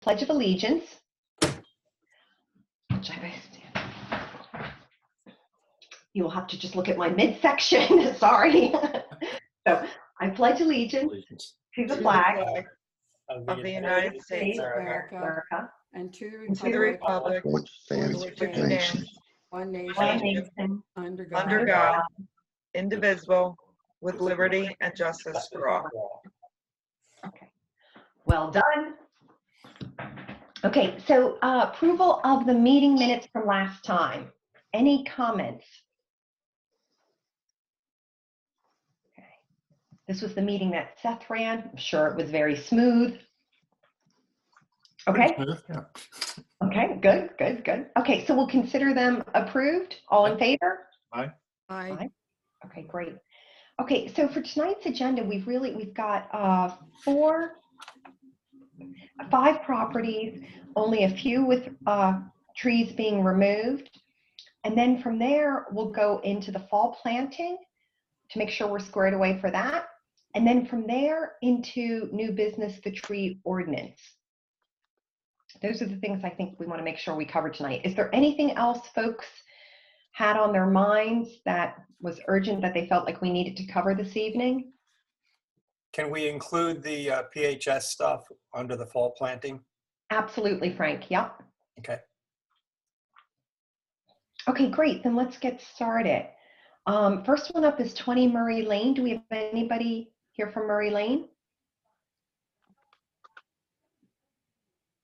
Pledge of Allegiance. You will have to just look at my midsection. Sorry. So I pledge allegiance to the flag of the United States of America, and to and to the republic which stands which one stands nation, one nation, one nation, under under God, indivisible, with liberty and justice for all. Okay. Well done. Okay, so approval of the meeting minutes from last time. Any comments? Okay. This was the meeting that Seth ran. I'm sure it was very smooth. Okay. Yeah. Okay, good, good, good. Okay, so we'll consider them approved. All in favor? Aye. Aye. Okay, great. Okay, so for tonight's agenda, we've got 5 properties, only a few with trees being removed. And then from there, we'll go into the fall planting to make sure we're squared away for that. And then from there into new business, the tree ordinance. Those are the things I think we want to make sure we cover tonight. Is there anything else folks had on their minds that was urgent that they felt like we needed to cover this evening? Can we include the PHS stuff under the fall planting? Absolutely, Frank. Yep. Okay. Okay, great. Then let's get started. First one up is 20 Murray Lane. Do we have anybody here from Murray Lane?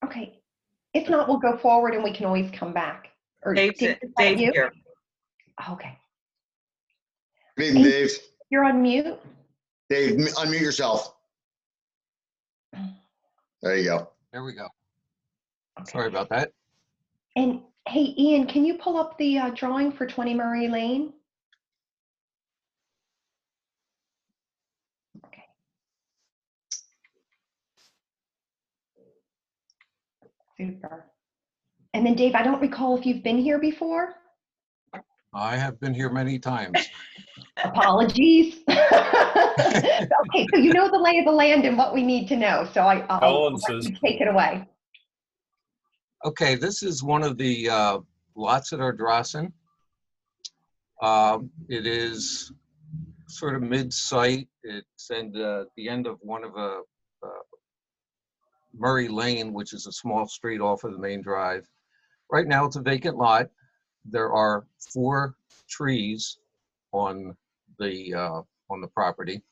Okay. If not, we'll go forward and we can always come back. Or Dave's Dave, is that you? here. Okay. Good evening, Dave. You're on mute. Dave, unmute yourself. There you go. There we go. Okay. Sorry about that. And hey, Ian, can you pull up the drawing for 20 Murray Lane? Okay. Super. And then Dave, I don't recall if you've been here before. I have been here many times. Apologies. Okay, so you know the lay of the land and what we need to know. So I'll let you take it away. Okay, this is one of the lots at Ardrossan. It is sort of mid-site. It's at the end of one of Murray Lane, which is a small street off of the main drive. Right now, it's a vacant lot. There are 4 trees on the property.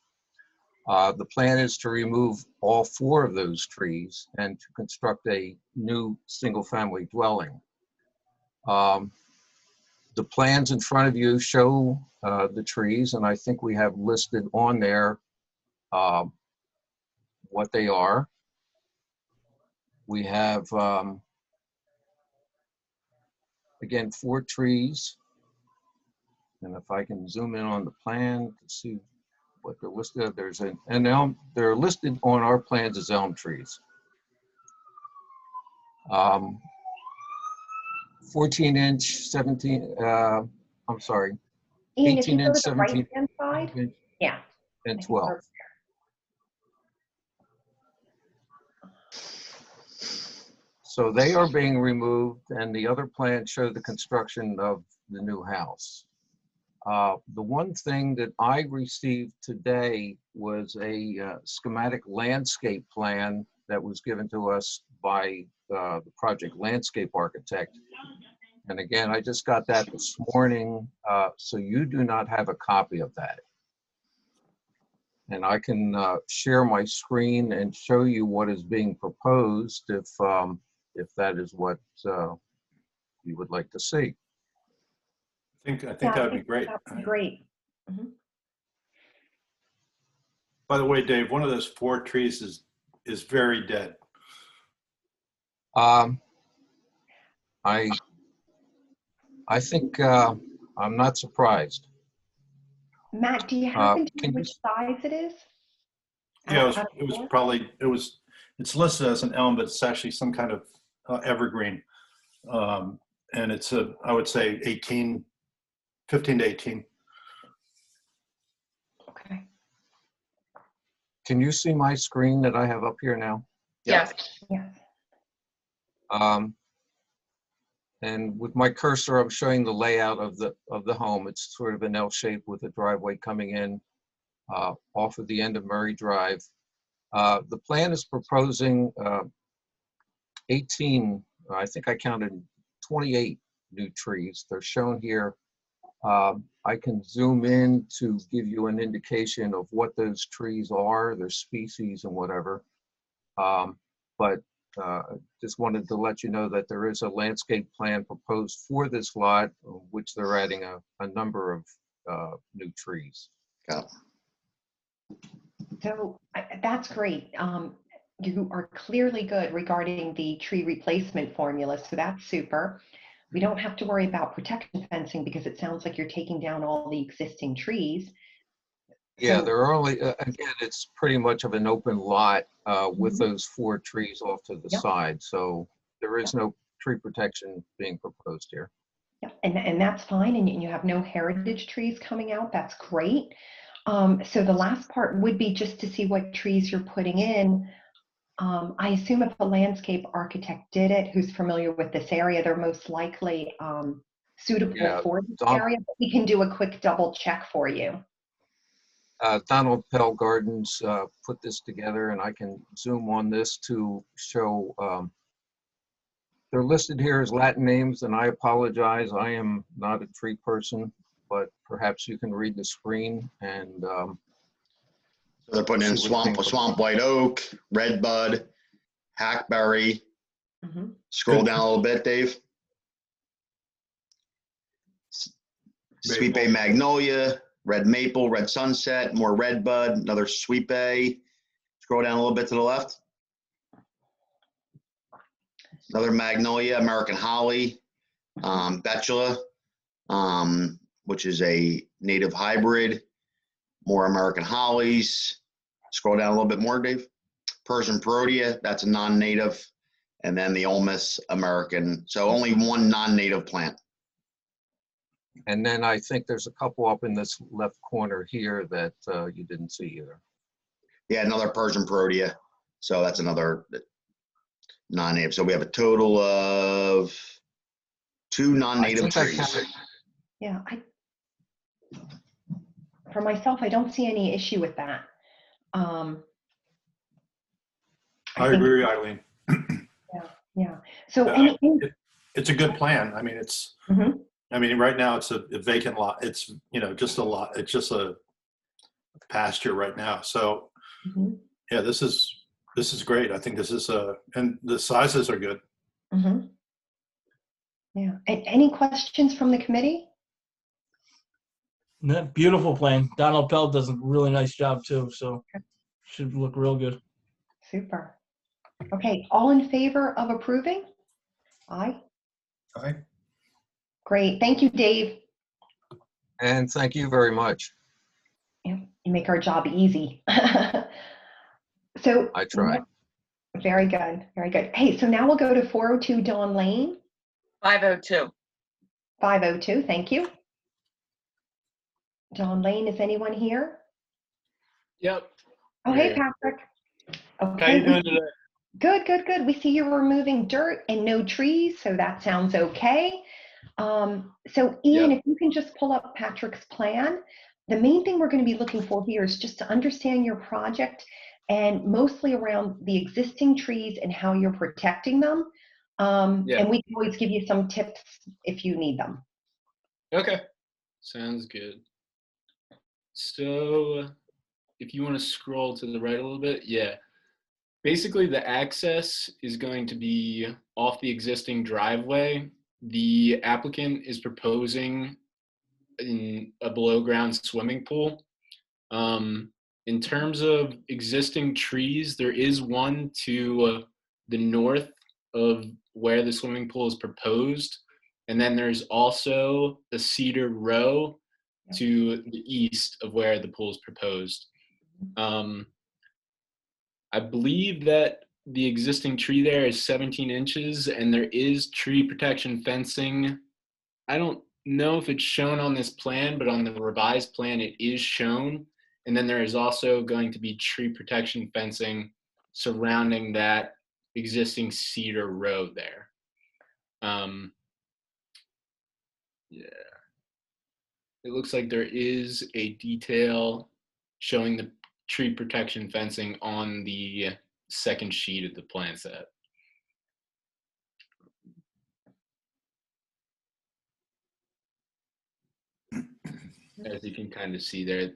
The plan is to remove all 4 of those trees and to construct a new single-family dwelling. The plans in front of you show the trees, and I think we have listed on there what they are. We have, again, 4 trees. And if I can zoom in on the plan to see what they're listed at, there's an elm. They're listed on our plans as elm trees. 14-inch, 17, I'm sorry, Ian, if you 18 go inch, to the 17 right-hand side, inch, yeah. and 12. So they are being removed, and the other plans show the construction of the new house. The one thing that I received today was a schematic landscape plan that was given to us by the project landscape architect. And again, I just got that this morning, so you do not have a copy of that. And I can share my screen and show you what is being proposed if that is what you would like to see. I think that would be great. That would be great. Mm-hmm. By the way, Dave, one of those 4 trees is very dead. I think I'm not surprised. Matt, do you happen to know Can you- which size it is? Yeah, it's listed as an elm, but it's actually some kind of evergreen. And it's I would say 15 to 18. Okay. Can you see my screen that I have up here now? Yes. Yes. And with my cursor, I'm showing the layout of the home. It's sort of an L shape with a driveway coming in off of the end of Murray Drive. The plan is proposing 18, I think I counted 28 new trees. They're shown here. I can zoom in to give you an indication of what those trees are, their species and whatever. But just wanted to let you know that there is a landscape plan proposed for this lot, which they're adding a number of new trees. Yeah. So that's great. You are clearly good regarding the tree replacement formula, so that's super. We don't have to worry about protection fencing because it sounds like you're taking down all the existing trees. Yeah, So- there are only, again, it's pretty much of an open lot with those 4 trees off to the Yep. side. So there is no tree protection being proposed here. Yeah, and that's fine, and you have no heritage trees coming out. That's great. So the last part would be just to see what trees you're putting in. I assume if a landscape architect did it, who's familiar with this area, they're most likely suitable Yeah, for this Don- area. But we can do a quick double check for you. Donald Pell Gardens put this together, and I can zoom on this to show. They're listed here as Latin names, and I apologize. I am not a tree person, but perhaps you can read the screen and So they're putting in See what's being swamp white oak, redbud, hackberry. Mhm. Scroll down a little bit, Dave. Sweet bay magnolia, red maple, red sunset, more redbud, another sweet bay. Scroll down a little bit to the left. Another magnolia, American holly, betula, which is a native hybrid. More American hollies. Scroll down a little bit more, Dave. Persian Perotea, that's a non-native. And then the Ulmus American. So only one non-native plant. and then I think there's a couple up in this left corner here that you didn't see either. Yeah, another Persian Perotea. So that's another non-native. So we have a total of 2 non-native I think I trees. counted- Yeah, for myself, I don't see any issue with that. I think- agree, Eileen. Yeah. So Yeah, any, It's a good plan. I mean, it's, Mhm. I mean, right now it's a vacant lot. It's, just a lot. It's just a pasture right now. So Mhm. yeah, this is great. I think this is and the sizes are good. Mhm. Yeah. Any questions from the committee? No, beautiful plan. Donald Pell does a really nice job too, so should look real good. Super. Okay, all in favor of approving? Aye. Aye. Great. Thank you, Dave. And thank you very much. Yeah, you make our job easy. So I try. very good. Very good. Hey, so now we'll go to 402 Dawn Lane, 502. 502. Thank you. Dawn Lane, is anyone here? Yep. Oh, hey, Hey. Patrick. How Okay. you doing today? Good. We see you're removing dirt and no trees, so that sounds okay. So Ian, if you can just pull up Patrick's plan. The main thing we're going to be looking for here is just to understand your project and mostly around the existing trees and how you're protecting them. Yeah. And we can always give you some tips if you need them. Okay. Sounds good. So if you want to scroll to the right a little bit, yeah. Basically, the access is going to be off the existing driveway. The applicant is proposing in a below ground swimming pool. In terms of existing trees, there is one to the north of where the swimming pool is proposed. And then there's also a cedar row to the east of where the pool is proposed. I believe that the existing tree there is 17 inches and there is tree protection fencing. I don't know if it's shown on this plan, but on the revised plan, it is shown. And then there is also going to be tree protection fencing surrounding that existing cedar row there. Yeah. It looks like there is a detail showing the tree protection fencing on the second sheet of the plan set. As you can kind of see there,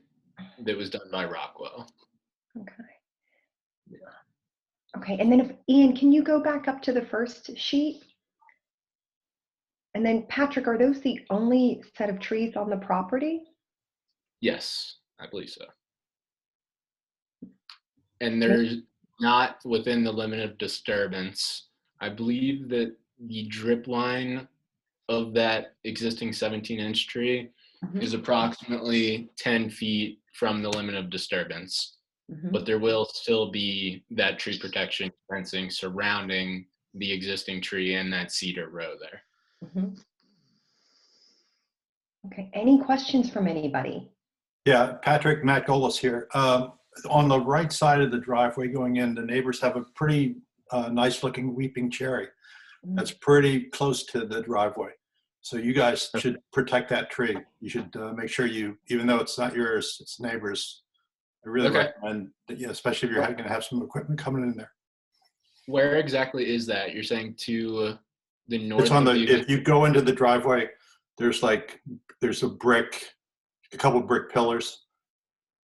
that was done by Rockwell. Okay. Okay, and then if Ian, can you go back up to the first sheet? And then Patrick, are those the only set of trees on the property? Yes, I believe so. And there's not within the limit of disturbance. I believe that the drip line of that existing 17-inch tree is approximately 10 feet from the limit of disturbance. But there will still be that tree protection fencing surrounding the existing tree and that cedar row there. Okay, any questions from anybody? Yeah, Patrick, Matt Golis here. On the right side of the driveway going in, the neighbors have a pretty nice looking weeping cherry that's pretty close to the driveway. So you guys should protect that tree. You should make sure you, even though it's not yours, it's neighbors. I really recommend, especially if you're going to have some equipment coming in there. Where exactly is that? You're saying to the north? It's on the, if you go into the driveway, there's a couple brick pillars.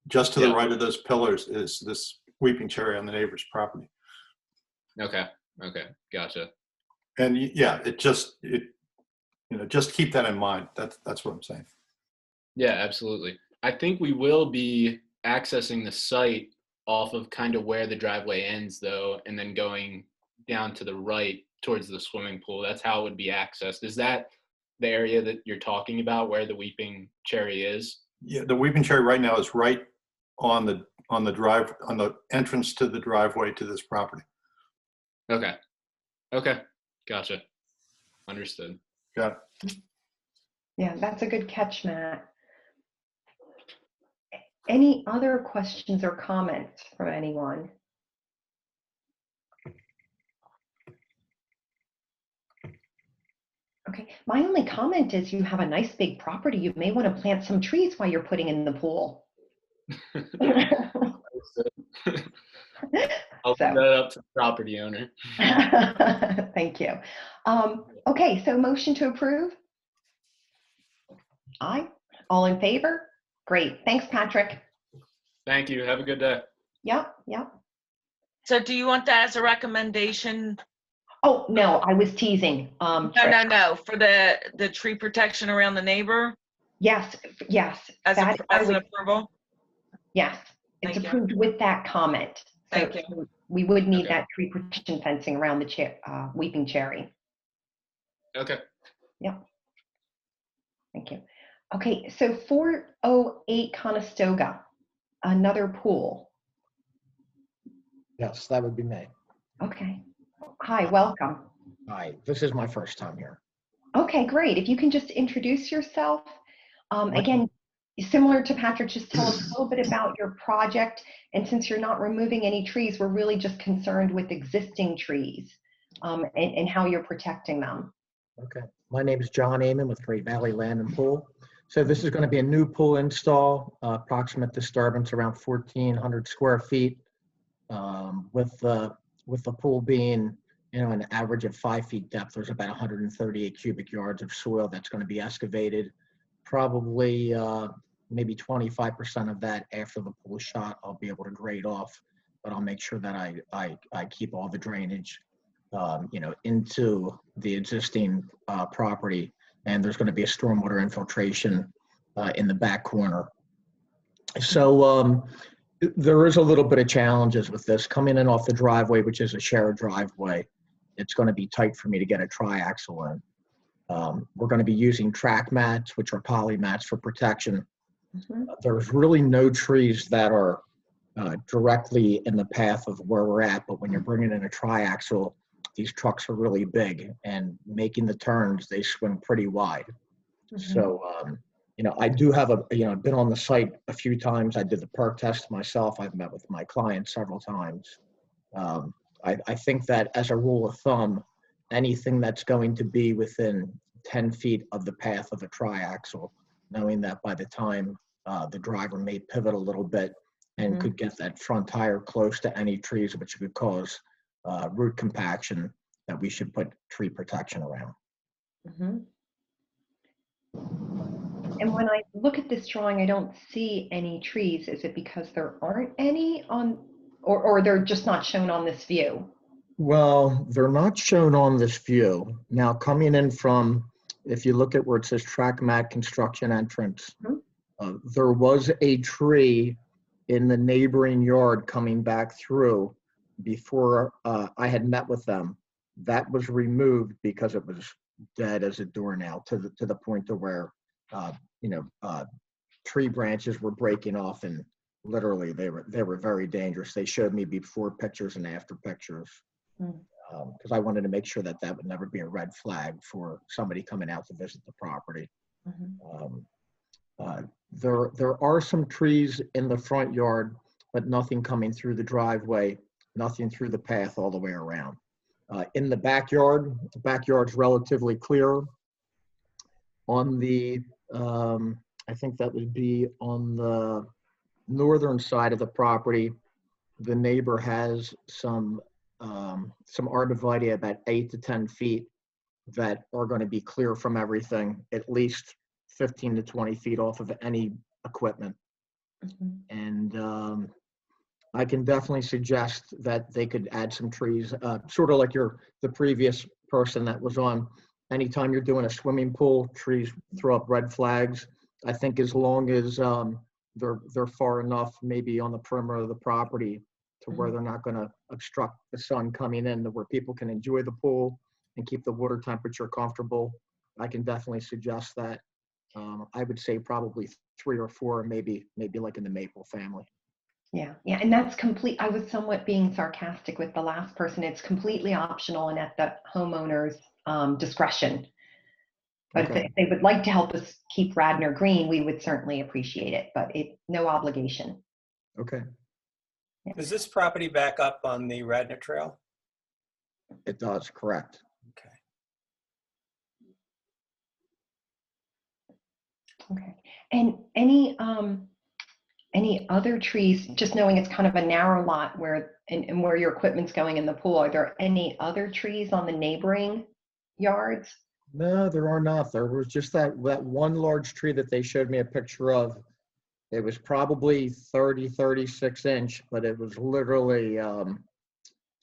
Just to the right of those pillars is this weeping cherry on the neighbor's property. Okay, gotcha. And just keep that in mind. That's what I'm saying. Yeah, absolutely. I think we will be accessing the site off of kind of where the driveway ends though, and then going down to the right towards the swimming pool. That's how it would be accessed. Is that the area that you're talking about where the weeping cherry is? Yeah, the weeping cherry right now is right on the entrance to the driveway to this property. Okay, gotcha. Understood. Got it. Yeah, that's a good catch, Matt. Any other questions or comments from anyone? Okay, my only comment is you have a nice big property. You may want to plant some trees while you're putting in the pool. I'll put that up to the property owner. Thank you. Okay, so motion to approve? Aye. All in favor? Great. Thanks, Patrick. Thank you. Have a good day. Yep. So do you want that as a recommendation? Oh, no, I was teasing. No, for the tree protection around the neighbor? Yes. As an approval? Yes, it's approved with that comment. Thank you. We would need that tree protection fencing around the weeping cherry. Okay. Yep. Thank you. Okay, so 408 Conestoga, another pool. Yes, that would be me. Okay. Hi, welcome. Hi, this is my first time here. Okay, great. If you can just introduce yourself. Again, similar to Patrick, just tell us a little bit about your project. And since you're not removing any trees, we're really just concerned with existing trees and how you're protecting them. Okay, my name is John Amon with Great Valley Land and Pool. So this is going to be a new pool install, approximate disturbance around 1,400 square feet, with the pool being, an average of 5 feet depth. There's about 138 cubic yards of soil that's going to be excavated. Probably maybe 25% of that after the pool shot, I'll be able to grade off, but I'll make sure that I keep all the drainage, into the existing property. And there's going to be a stormwater infiltration in the back corner. So there is a little bit of challenges with this. Coming in off the driveway, which is a shared driveway, it's going to be tight for me to get a triaxle in. We're going to be using track mats, which are poly mats for protection. There's really no trees that are directly in the path of where we're at, but when you're bringing in a triaxle, these trucks are really big, and making the turns, they swing pretty wide. So, I do have been on the site a few times. I did the perk test myself. I've met with my client several times. I think that as a rule of thumb, anything that's going to be within 10 feet of the path of a triaxle, knowing that by the time the driver may pivot a little bit and could get that front tire close to any trees, which could cause root compaction, that we should put tree protection around. And when I look at this drawing, I don't see any trees. Is it because there aren't any on, or they're just not shown on this view? Well, they're not shown on this view. Now, coming in from, if you look at where it says track mat construction entrance, there was a tree in the neighboring yard coming back through before I had met with them. That was removed because it was dead as a doornail to the point to where tree branches were breaking off, and literally they were very dangerous. They showed me before pictures and after pictures because I wanted to make sure that would never be a red flag for somebody coming out to visit the property. There are some trees in the front yard, but nothing coming through the driveway, nothing through the path all the way around. In the backyard's relatively clear. On the, I think that would be on the northern side of the property, the neighbor has some arborvitae about 8 to 10 feet that are going to be clear from everything, at least 15 to 20 feet off of any equipment. And I can definitely suggest that they could add some trees, sort of like the previous person that was on. Anytime you're doing a swimming pool, trees throw up red flags. I think as long as they're far enough, maybe on the perimeter of the property, to where they're not going to obstruct the sun coming in, to where people can enjoy the pool and keep the water temperature comfortable, I can definitely suggest that. I would say probably 3 or 4, maybe like in the maple family. Yeah, and that's complete. I was somewhat being sarcastic with the last person. It's completely optional and at the homeowner's discretion. But if they would like to help us keep Radnor green, we would certainly appreciate it, but no obligation. Okay. Yeah. Does this property back up on the Radner Trail? It does, correct. Okay. And any other trees, just knowing it's kind of a narrow lot where your equipment's going in the pool, are there any other trees on the neighboring yards? No, there are not. There was just that one large tree that they showed me a picture of. It was probably 36 inch, but it was literally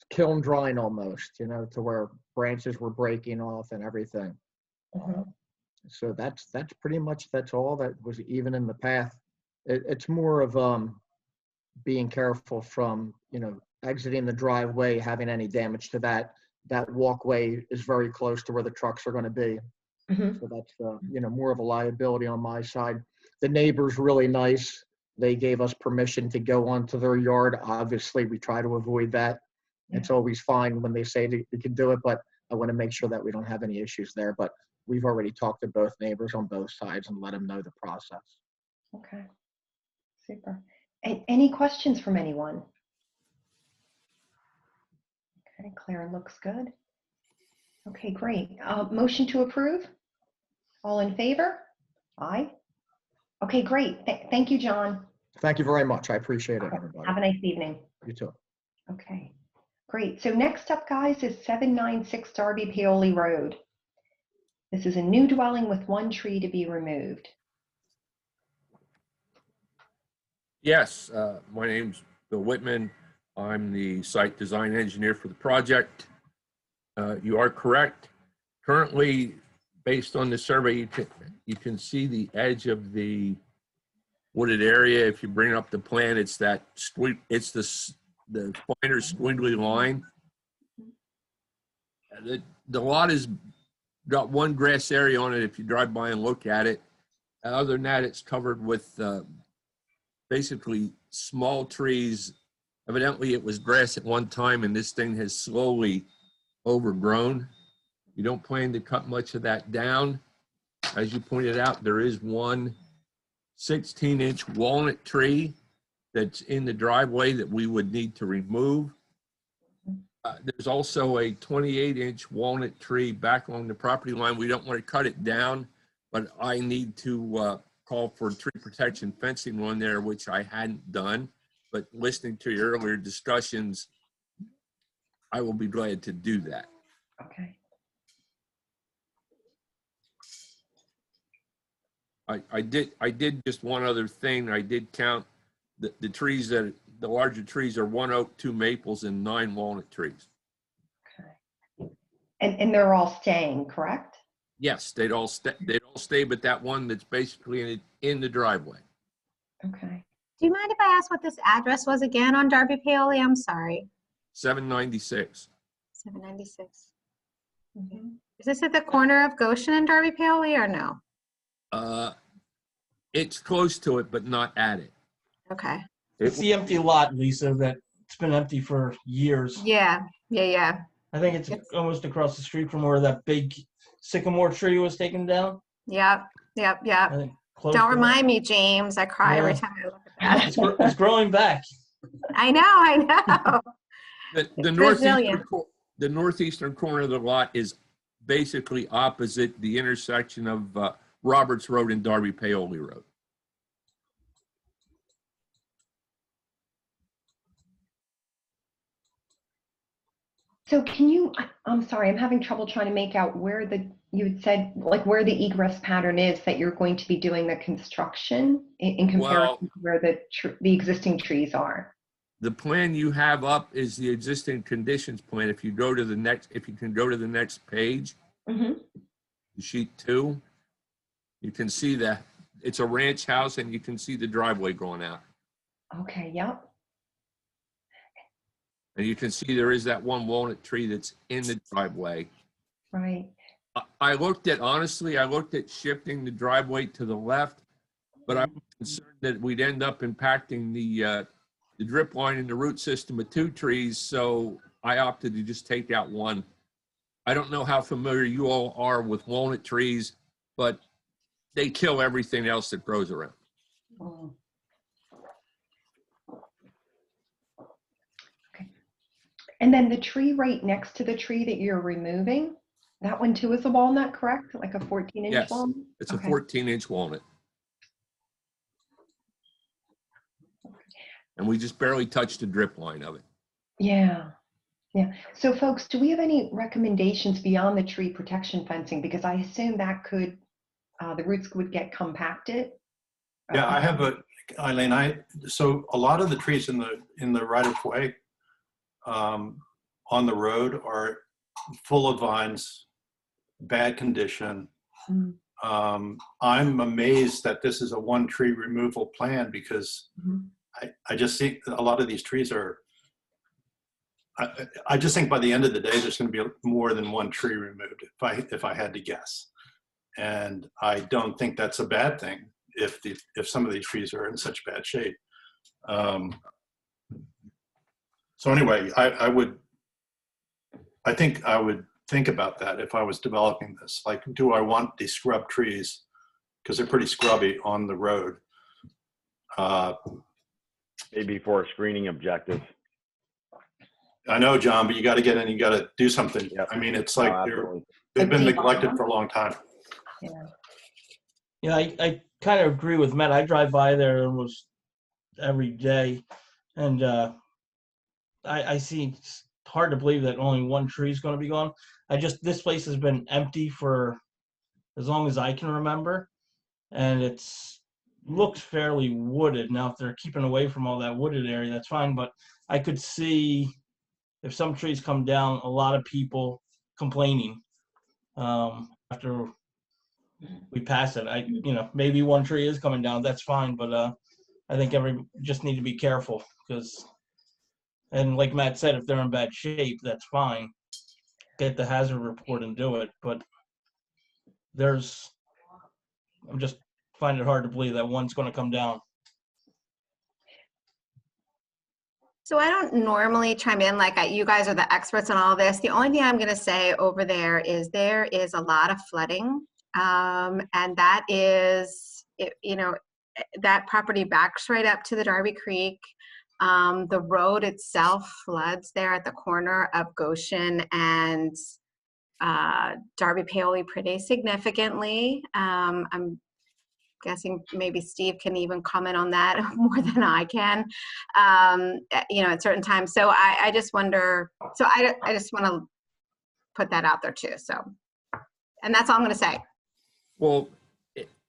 kiln drying almost, to where branches were breaking off and everything. So that's pretty much, that's all that was even in the path. It's more of being careful from, exiting the driveway, having any damage to that. That walkway is very close to where the trucks are going to be. So that's, more of a liability on my side. The neighbor's really nice. They gave us permission to go onto their yard. Obviously, we try to avoid that. It's always fine when they say they can do it, but I want to make sure that we don't have any issues there. But we've already talked to both neighbors on both sides and let them know the process. Okay, super. And any questions from anyone? Okay, Claire looks good. Okay, great. Motion to approve? All in favor? Aye. Okay, great. Thank you, John. Thank you very much. I appreciate it, everybody. Have a nice evening. You too. Okay, great. So next up, guys, is 796 Darby Paoli Road. This is a new dwelling with 1 tree to be removed. Yes, my name's Bill Whitman. I'm the site design engineer for the project. You are correct. Currently, based on the survey, you can see the edge of the wooded area. If you bring up the plan, it's the finer squiggly line. The lot has got 1 grass area on it if you drive by and look at it. Other than that, it's covered with basically small trees. Evidently, it was grass at one time, and this thing has slowly overgrown. You don't plan to cut much of that down. As you pointed out, there is 1 16-inch walnut tree that's in the driveway that we would need to remove. There's also a 28-inch walnut tree back along the property line. We don't want to cut it down, but I need to call for tree protection fencing on there, which I hadn't done. But listening to your earlier discussions, I will be glad to do that. Okay. I did just one other thing. I did count the trees that the larger trees are 1 oak, 2 maples, and 9 walnut trees. Okay. And they're all staying, correct? Yes, they'd all stay, but that one that's basically in the driveway. Okay. Do you mind if I ask what this address was again on Darby Paoli? I'm sorry. 796. 796. Mm-hmm. Is this at the corner of Goshen and Darby Paoli or no? It's close to it, but not at it. Okay. It's the empty lot, Lisa, that it's been empty for years. Yeah. I think it's almost across the street from where that big sycamore tree was taken down. Yep. I think close Don't to remind me, James. I cry every time I look at that. It's growing back. I know. The northeastern corner of the lot is basically opposite the intersection of Roberts Road and Darby Paoli Road. So can you, I'm sorry, I'm having trouble trying to make out where you had said, like where the egress pattern is that you're going to be doing the construction in comparison to where the existing trees are. The plan you have up is the existing conditions plan. If you can go to the next page, Mm-hmm. sheet 2, you can see that it's a ranch house and you can see the driveway going out. Okay, yep. And you can see there is that one walnut tree that's in the driveway. Right. I looked at shifting the driveway to the left, but I'm concerned that we'd end up impacting the drip line and the root system of 2 trees, so I opted to just take out one. I don't know how familiar you all are with walnut trees, but they kill everything else that grows around. Oh. Okay. And then the tree right next to the tree that you're removing, that one too is a walnut, correct? Like a 14-inch Yes, walnut? it's a 14-inch walnut. And we just barely touched the drip line of it. Yeah. So folks, do we have any recommendations beyond the tree protection fencing? Because I assume that could, the roots would get compacted. Yeah, I have Eileen, so a lot of the trees in the right of way on the road are full of vines, bad condition. I'm amazed that this is a 1 tree removal plan because I just see a lot of these trees are, I just think by the end of the day, there's going to be more than 1 tree removed if I had to guess. And I don't think that's a bad thing if some of these trees are in such bad shape. So anyway, I think I would think about that if I was developing this. Like, do I want these scrub trees? Because they're pretty scrubby on the road. Maybe for a screening objective. I know, John, but you got to get in, you got to do something. Yep. I mean, it's like they've been neglected for a long time. Yeah, I kind of agree with Matt. I drive by there almost every day, and I see it's hard to believe that only 1 tree is going to be gone. This place has been empty for as long as I can remember, and it's looks fairly wooded. Now, if they're keeping away from all that wooded area, that's fine, but I could see if some trees come down, a lot of people complaining after we pass it. Maybe 1 tree is coming down, that's fine, but I think just need to be careful because, and like Matt said, if they're in bad shape, that's fine. Get the hazard report and do it, but I'm just finding it hard to believe that 1's going to come down. So I don't normally chime in like you guys are the experts on all this. The only thing I'm going to say over there is a lot of flooding. And that is, that property backs right up to the Darby Creek. The road itself floods there at the corner of Goshen and Darby Paoli pretty significantly. I'm guessing maybe Steve can even comment on that more than I can, at certain times. So I just wonder, so I just want to put that out there too. So, and that's all I'm going to say. Well,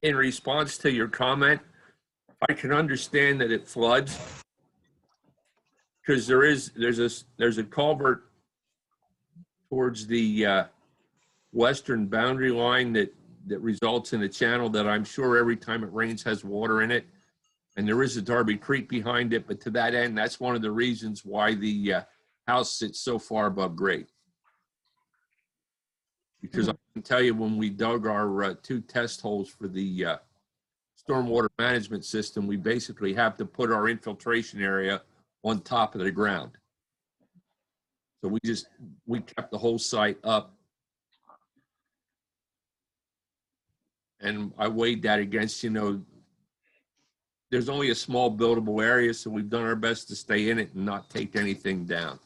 in response to your comment, I can understand that it floods because there's a culvert towards the western boundary line that results in a channel that I'm sure every time it rains has water in it. And there is a Darby Creek behind it, but to that end, that's one of the reasons why the house sits so far above grade. Because I can tell you when we dug our 2 test holes for the stormwater management system, we basically have to put our infiltration area on top of the ground. So we kept the whole site up. And I weighed that against, there's only a small buildable area, so we've done our best to stay in it and not take anything down.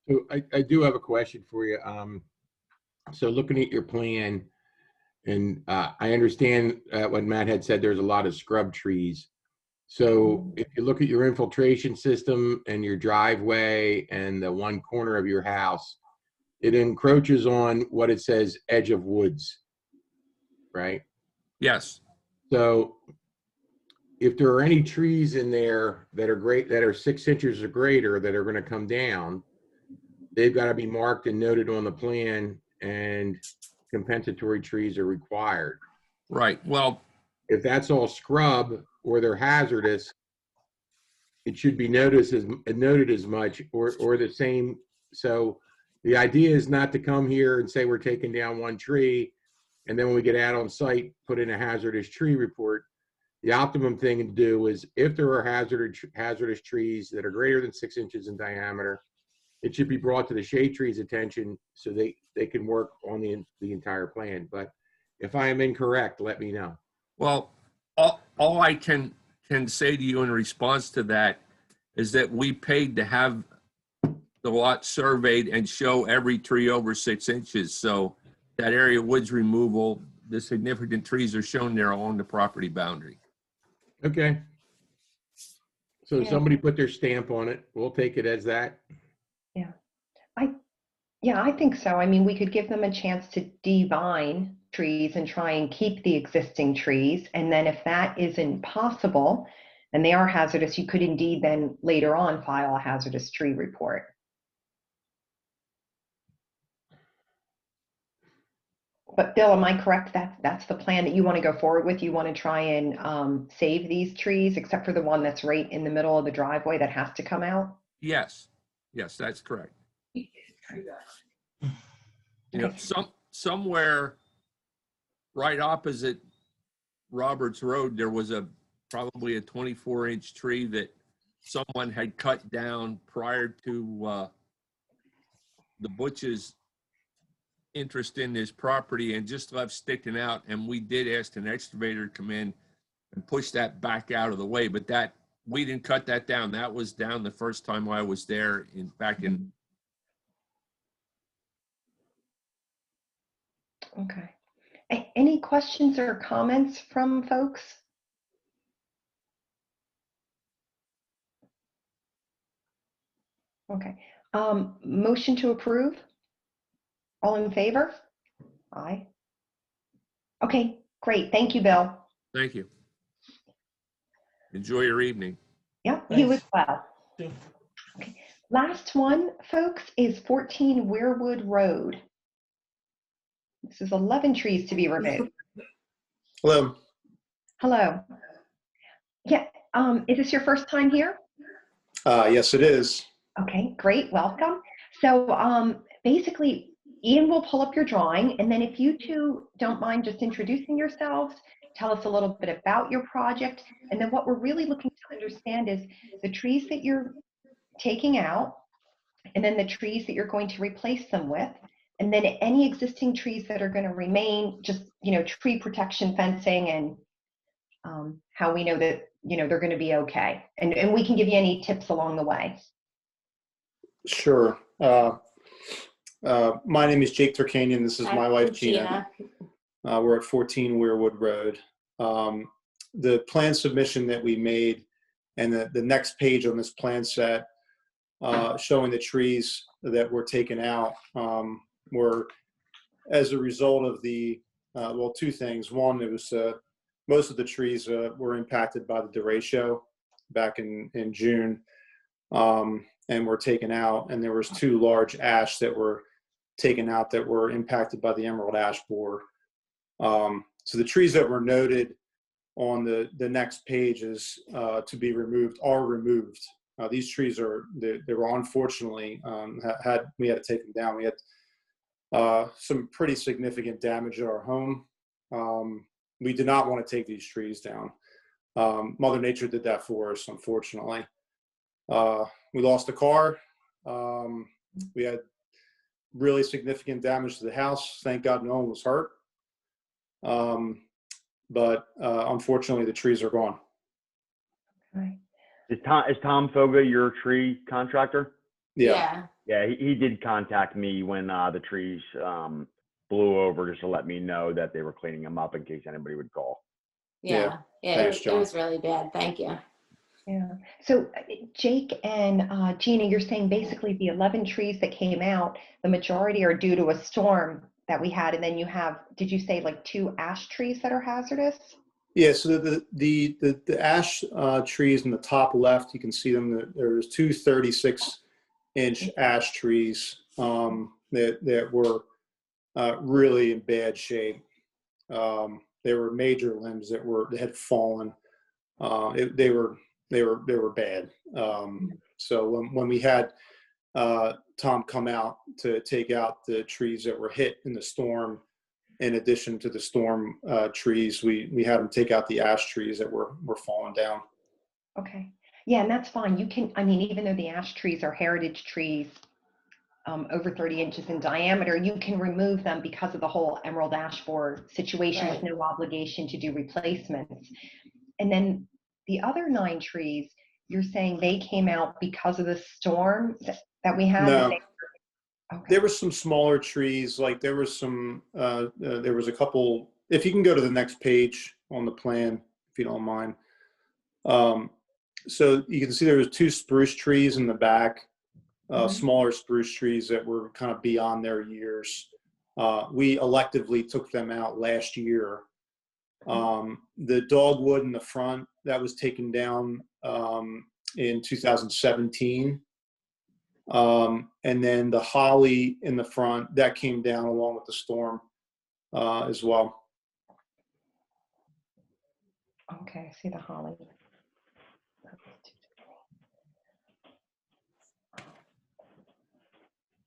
So I do have a question for you. So looking at your plan, and I understand what Matt had said, there's a lot of scrub trees. So if you look at your infiltration system and your driveway and the one corner of your house, it encroaches on what it says edge of woods, right? Yes. So if there are any trees in there that are 6 inches or greater that are going to come down, they've got to be marked and noted on the plan, and compensatory trees are required. Right. Well, if that's all scrub or they're hazardous, it should be noted as much or the same. So the idea is not to come here and say we're taking down one tree, and then when we get out on site, put in a hazardous tree report. The optimum thing to do is if there are hazardous trees that are greater than 6 inches in diameter, it should be brought to the shade tree's attention so they can work on the entire plan. But if I am incorrect, let me know. Well, all I can say to you in response to that is that we paid to have the lot surveyed and show every tree over 6 inches. So that area of woods removal, the significant trees are shown there along the property boundary. Okay. So somebody put their stamp on it. We'll take it as that. Yeah, I think so. I mean, we could give them a chance to devine trees and try and keep the existing trees. And then if that isn't possible and they are hazardous, you could indeed then later on file a hazardous tree report. But Bill, am I correct? That's the plan that you want to go forward with? You want to try and save these trees, except for the one that's right in the middle of the driveway that has to come out? Yes. Yes, that's correct. Somewhere right opposite Roberts Road, there was probably a 24-inch tree that someone had cut down prior to the Butch's interest in this property and just left sticking out. And we did ask an excavator to come in and push that back out of the way, but we didn't cut that down. That was down the first time I was there back in. Okay. Any questions or comments from folks? Okay. Motion to approve? All in favor? Aye. Okay, great. Thank you, Bill. Thank you. Enjoy your evening. Yeah, you as well. Okay. Last one, folks, is 14 Weirwood Road. This is 11 trees to be removed. Hello. Hello. Yeah, is this your first time here? Yes, it is. Okay, great, welcome. So basically, Ian will pull up your drawing, and then if you two don't mind just introducing yourselves, tell us a little bit about your project, and then what we're really looking to understand is the trees that you're taking out, and then the trees that you're going to replace them with, and then any existing trees that are going to remain, just, tree protection fencing, and how we know that they're going to be okay. And we can give you any tips along the way. Sure. My name is Jake Turkanian. This is my wife, Gina. We're at 14 Weirwood Road. The plan submission that we made and the next page on this plan set showing the trees that were taken out were as a result of the, well, two things. One, it was most of the trees were impacted by the derecho back in June and were taken out. And there was 2 large ash that were taken out that were impacted by the emerald ash borer. So the trees that were noted on the next pages to be removed are removed. These trees they were unfortunately we had to take them down. We had some pretty significant damage at our home. We did not want to take these trees down. Mother Nature did that for us, unfortunately. We lost a car. We had really significant damage to the house. Thank God no one was hurt. But unfortunately, the trees are gone. Okay. Is Tom Foga your tree contractor? Yeah. Yeah, he did contact me when the trees blew over, just to let me know that they were cleaning them up in case anybody would call. Yeah. Thanks, It was really bad. Thank you. Yeah. So Jake and Gina, you're saying basically the 11 trees that came out, the majority are due to a storm that we had, and then you have, did you say like 2 ash trees that are hazardous? Yeah, so the ash trees in the top left, you can see them. There's 2 36-inch ash trees that were really in bad shape. They were major limbs that had fallen. They were bad. So when we had Tom come out to take out the trees that were hit in the storm, in addition to the storm trees, we had him take out the ash trees that were falling down. Okay. Yeah, and that's fine. You can, even though the ash trees are heritage trees, over 30 inches in diameter, you can remove them because of the whole emerald ash borer situation with no obligation to do replacements. And then the other 9 trees, you're saying they came out because of the storm that we had? No. There were some smaller trees, like there was a couple, if you can go to the next page on the plan, if you don't mind. So you can see there was 2 spruce trees in the back, smaller spruce trees that were kind of beyond their years. We electively took them out last year. The dogwood in the front, that was taken down in 2017. And then the holly in the front, that came down along with the storm as well. Okay, I see the holly.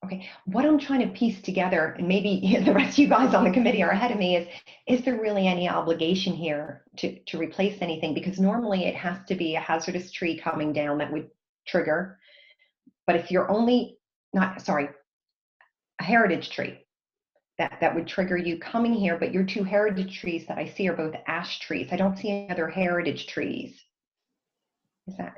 Okay, what I'm trying to piece together, and maybe the rest of you guys on the committee are ahead of me, is there really any obligation here to replace anything? Because normally it has to be a hazardous tree coming down that would trigger. But if you're a heritage tree, that would trigger you coming here, but your 2 heritage trees that I see are both ash trees. I don't see any other heritage trees.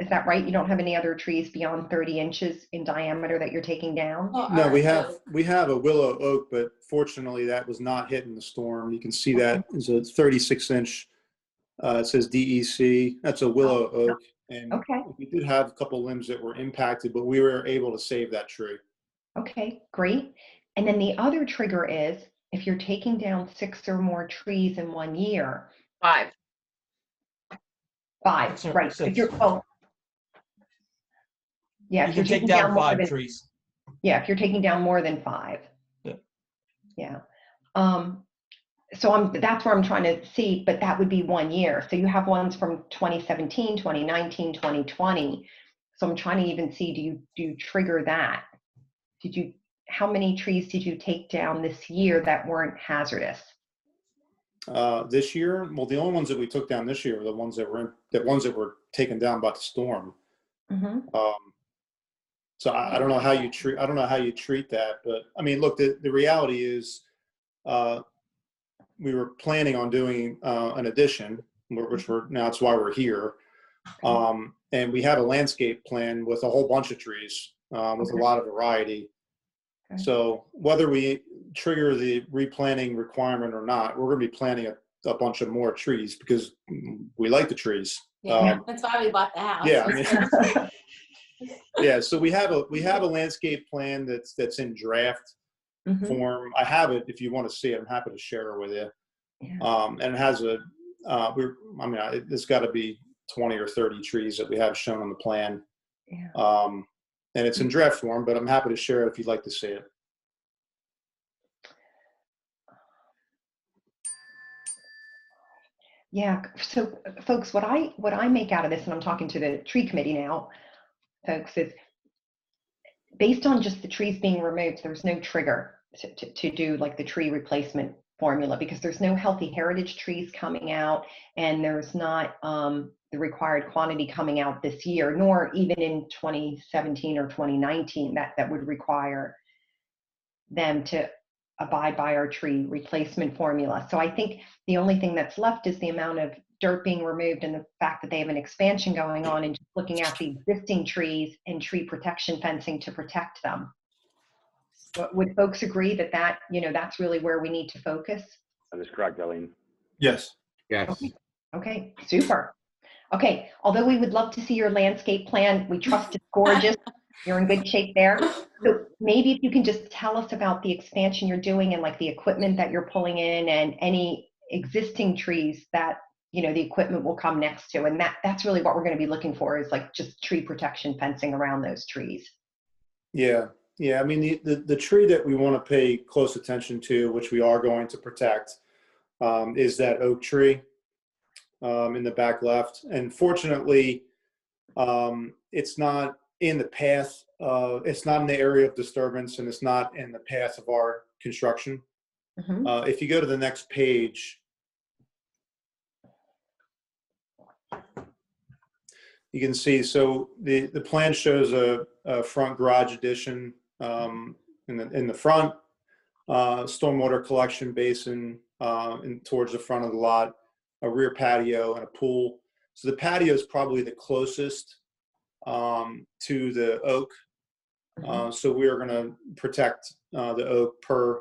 Is that right? You don't have any other trees beyond 30 inches in diameter that you're taking down? No, we have a willow oak, but fortunately that was not hit in the storm. You can see that is a 36-inch, it says DEC. That's a willow oak. And we did have a couple limbs that were impacted, but we were able to save that tree. Okay, great. And then the other trigger is if you're taking down 6 or more trees in 1 year. 5. 5, right. If you're, yeah, you can take down 5 trees. Yeah, if you're taking down more than 5. Yeah. Yeah. So that's where I'm trying to see, but that would be 1 year. So you have ones from 2017, 2019, 2020. So I'm trying to even see, do you trigger that? How many trees did you take down this year that weren't hazardous? This year, well, the only ones that we took down this year were the ones that were taken down by the storm. Mm-hmm. So I don't know how you treat that, but I mean, look, the reality is, we were planning on doing an addition, which that's why we're here. And we have a landscape plan with a whole bunch of trees, with a lot of variety. Okay. So whether we trigger the replanting requirement or not, we're going to be planting a bunch of more trees because we like the trees. Yeah, that's why we bought the house. Yeah, I mean, yeah. So we have a landscape plan that's in draft form. I have it if you want to see it. I'm happy to share it with you. Yeah. And it has it's got to be 20 or 30 trees that we have shown on the plan. Yeah. And it's in draft form, but I'm happy to share it if you'd like to see it. Yeah. So, folks, what I make out of this, and I'm talking to the tree committee now, folks, is based on just the trees being removed, there's no trigger to do like the tree replacement formula because there's no healthy heritage trees coming out, and there's not the required quantity coming out this year, nor even in 2017 or 2019 that would require them to abide by our tree replacement formula. So I think the only thing that's left is the amount of dirt being removed and the fact that they have an expansion going on and just looking at the existing trees and tree protection fencing to protect them. But would folks agree that that's really where we need to focus? That is correct, Eileen. Yes. Yes. Okay, super. Okay, although we would love to see your landscape plan, we trust it's gorgeous. You're in good shape there. So maybe if you can just tell us about the expansion you're doing and like the equipment that you're pulling in and any existing trees that, the equipment will come next to. And that's really what we're going to be looking for is like just tree protection fencing around those trees. Yeah. Yeah. I mean, the tree that we want to pay close attention to, which we are going to protect, is that oak tree in the back left. And fortunately, it's not in the path, it's not in the area of disturbance, and it's not in the path of our construction. If you go to the next page, you can see, so the plan shows a front garage addition in the front, stormwater collection basin towards the front of the lot, a rear patio, and a pool. So the patio is probably the closest to the oak. So we are going to protect the oak per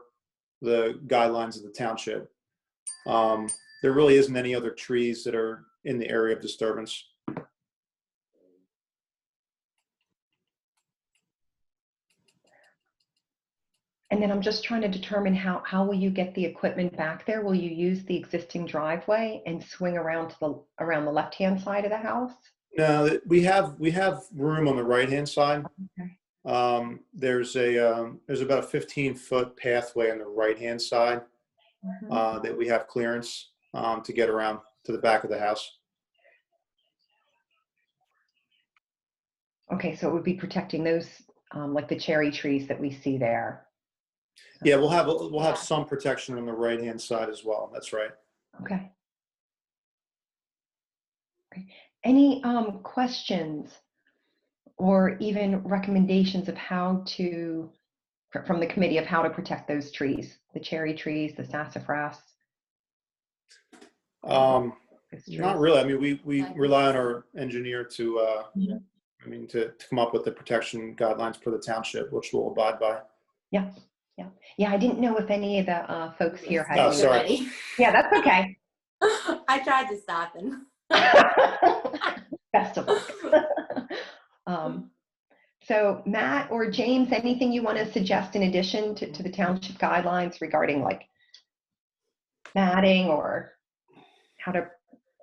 the guidelines of the township. There really isn't any other trees that are in the area of disturbance. And then I'm just trying to determine how will you get the equipment back there? Will you use the existing driveway and swing around around the left-hand side of the house? No, we have room on the right-hand side. Okay. There's about a 15-foot pathway on the right-hand side that we have clearance to get around to the back of the house. Okay, so it would be protecting those like the cherry trees that we see there. Yeah, we'll have some protection on the right-hand side as well. That's right. Okay. Any questions or even recommendations of how to, from the committee, of how to protect those trees, the cherry trees, the sassafras? Not really. I mean, we rely on our engineer to to come up with the protection guidelines for the township, which we'll abide by. Yeah. Yeah, I didn't know if any of the folks here had. Oh, sorry. Yeah, that's okay. I tried to stop him. Best of luck. So Matt or James, anything you want to suggest in addition to the township guidelines regarding like matting or how to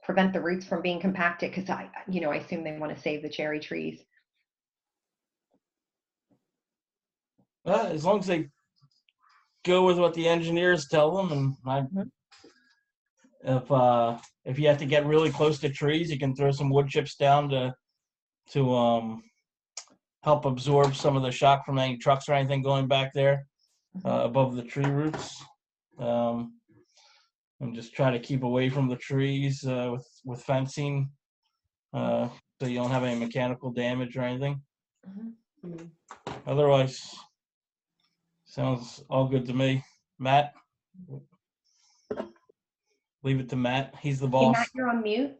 prevent the roots from being compacted? Because I assume they want to save the cherry trees. As long as they go with what the engineers tell them, and if you have to get really close to trees, you can throw some wood chips down to help absorb some of the shock from any trucks or anything going back there above the tree roots, and just try to keep away from the trees with fencing, so you don't have any mechanical damage or anything. Otherwise, sounds all good to me. Matt? Leave it to Matt. He's the boss. Hey, Matt, you're on mute.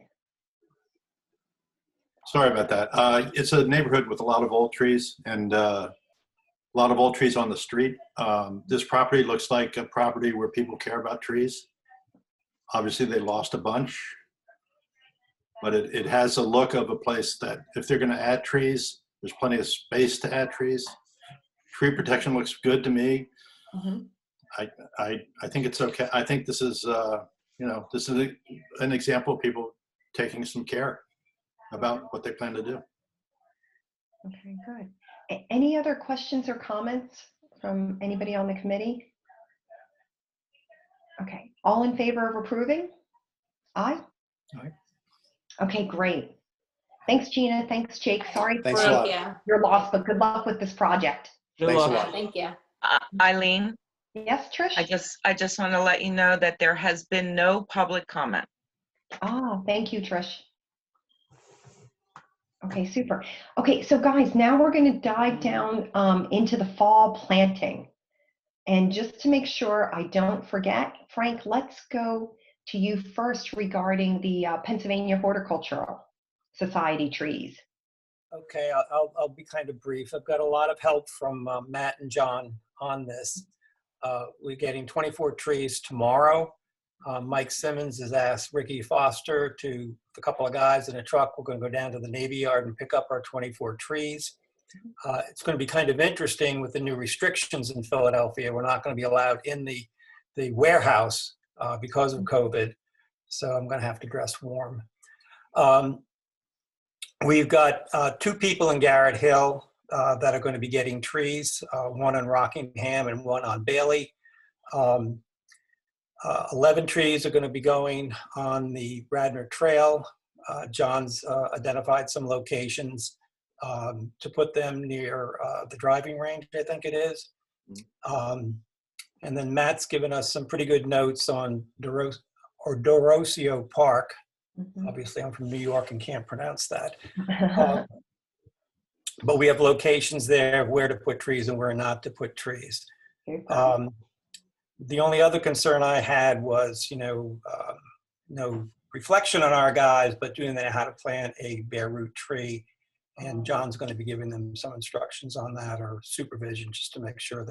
Sorry about that. It's a neighborhood with a lot of old trees and a lot of old trees on the street. This property looks like a property where people care about trees. Obviously, they lost a bunch, but it has a look of a place that if they're going to add trees, there's plenty of space to add trees. Tree protection looks good to me. I think it's okay. I think this is, this is an example of people taking some care about what they plan to do. Okay, good. Any other questions or comments from anybody on the committee? Okay, all in favor of approving? Aye? Aye. Okay, great. Thanks, Gina. Thanks, Jake. Sorry Thanks for a lot. your loss, but good luck with this project. Good Thanks a luck. lot. Thank you. Eileen, Yes, Trish? I just want to let you know that there has been no public comment. Oh, thank you, Trish. Okay, super. Okay, so guys, now we're going to dive down into the fall planting. And just to make sure I don't forget, Frank, let's go to you first regarding the Pennsylvania Horticultural Society trees. Okay, I'll be kind of brief. I've got a lot of help from Matt and John on this. We're getting 24 trees tomorrow. Mike Simmons has asked Ricky Foster to, a couple of guys in a truck, we're going to go down to the Navy Yard and pick up our 24 trees. It's going to be kind of interesting with the new restrictions in Philadelphia. We're not going to be allowed in the warehouse because of COVID, so I'm going to have to dress warm. We've got 2 people in Garrett Hill that are going to be getting trees, one on Rockingham and one on Bailey. 11 trees are going to be going on the Radner Trail. John's identified some locations to put them near the driving range, I think it is. And then Matt's given us some pretty good notes on Dorosio Park. Obviously, I'm from New York and can't pronounce that. But we have locations there where to put trees and where not to put trees. The only other concern I had was, no reflection on our guys, but doing that how to plant a bare root tree. And John's going to be giving them some instructions on that or supervision just to make sure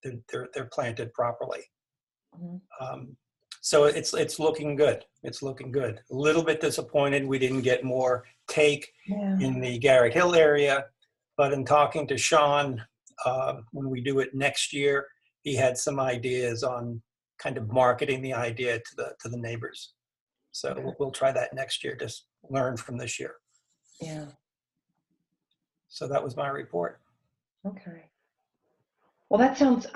they're planted properly. So it's looking good. It's looking good. A little bit disappointed we didn't get more take in the Garrett Hill area, but in talking to Sean, when we do it next year, he had some ideas on kind of marketing the idea to the neighbors. So we'll try that next year, just learn from this year. Yeah. So that was my report. Okay. Well, that sounds,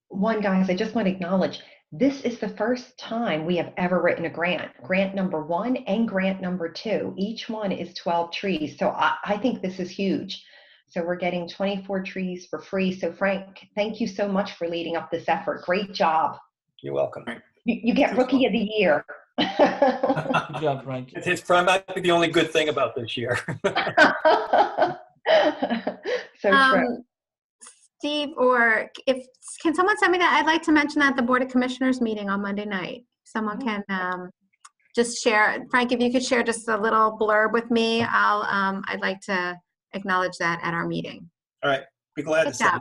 one, guys, I just want to acknowledge, this is the first time we have ever written a grant. Grant number 1 and grant number 2. Each one is 12 trees. So I think this is huge. So we're getting 24 trees for free. So Frank, thank you so much for leading up this effort. Great job. You're welcome. You get Rookie of the Year. Good job, Frank. It's probably might be the only good thing about this year. So true. Steve, or can someone send me that? I'd like to mention that at the Board of Commissioners meeting on Monday night. Someone can just share. Frank, if you could share just a little blurb with me, I'd like to acknowledge that at our meeting. All right, be glad to see you.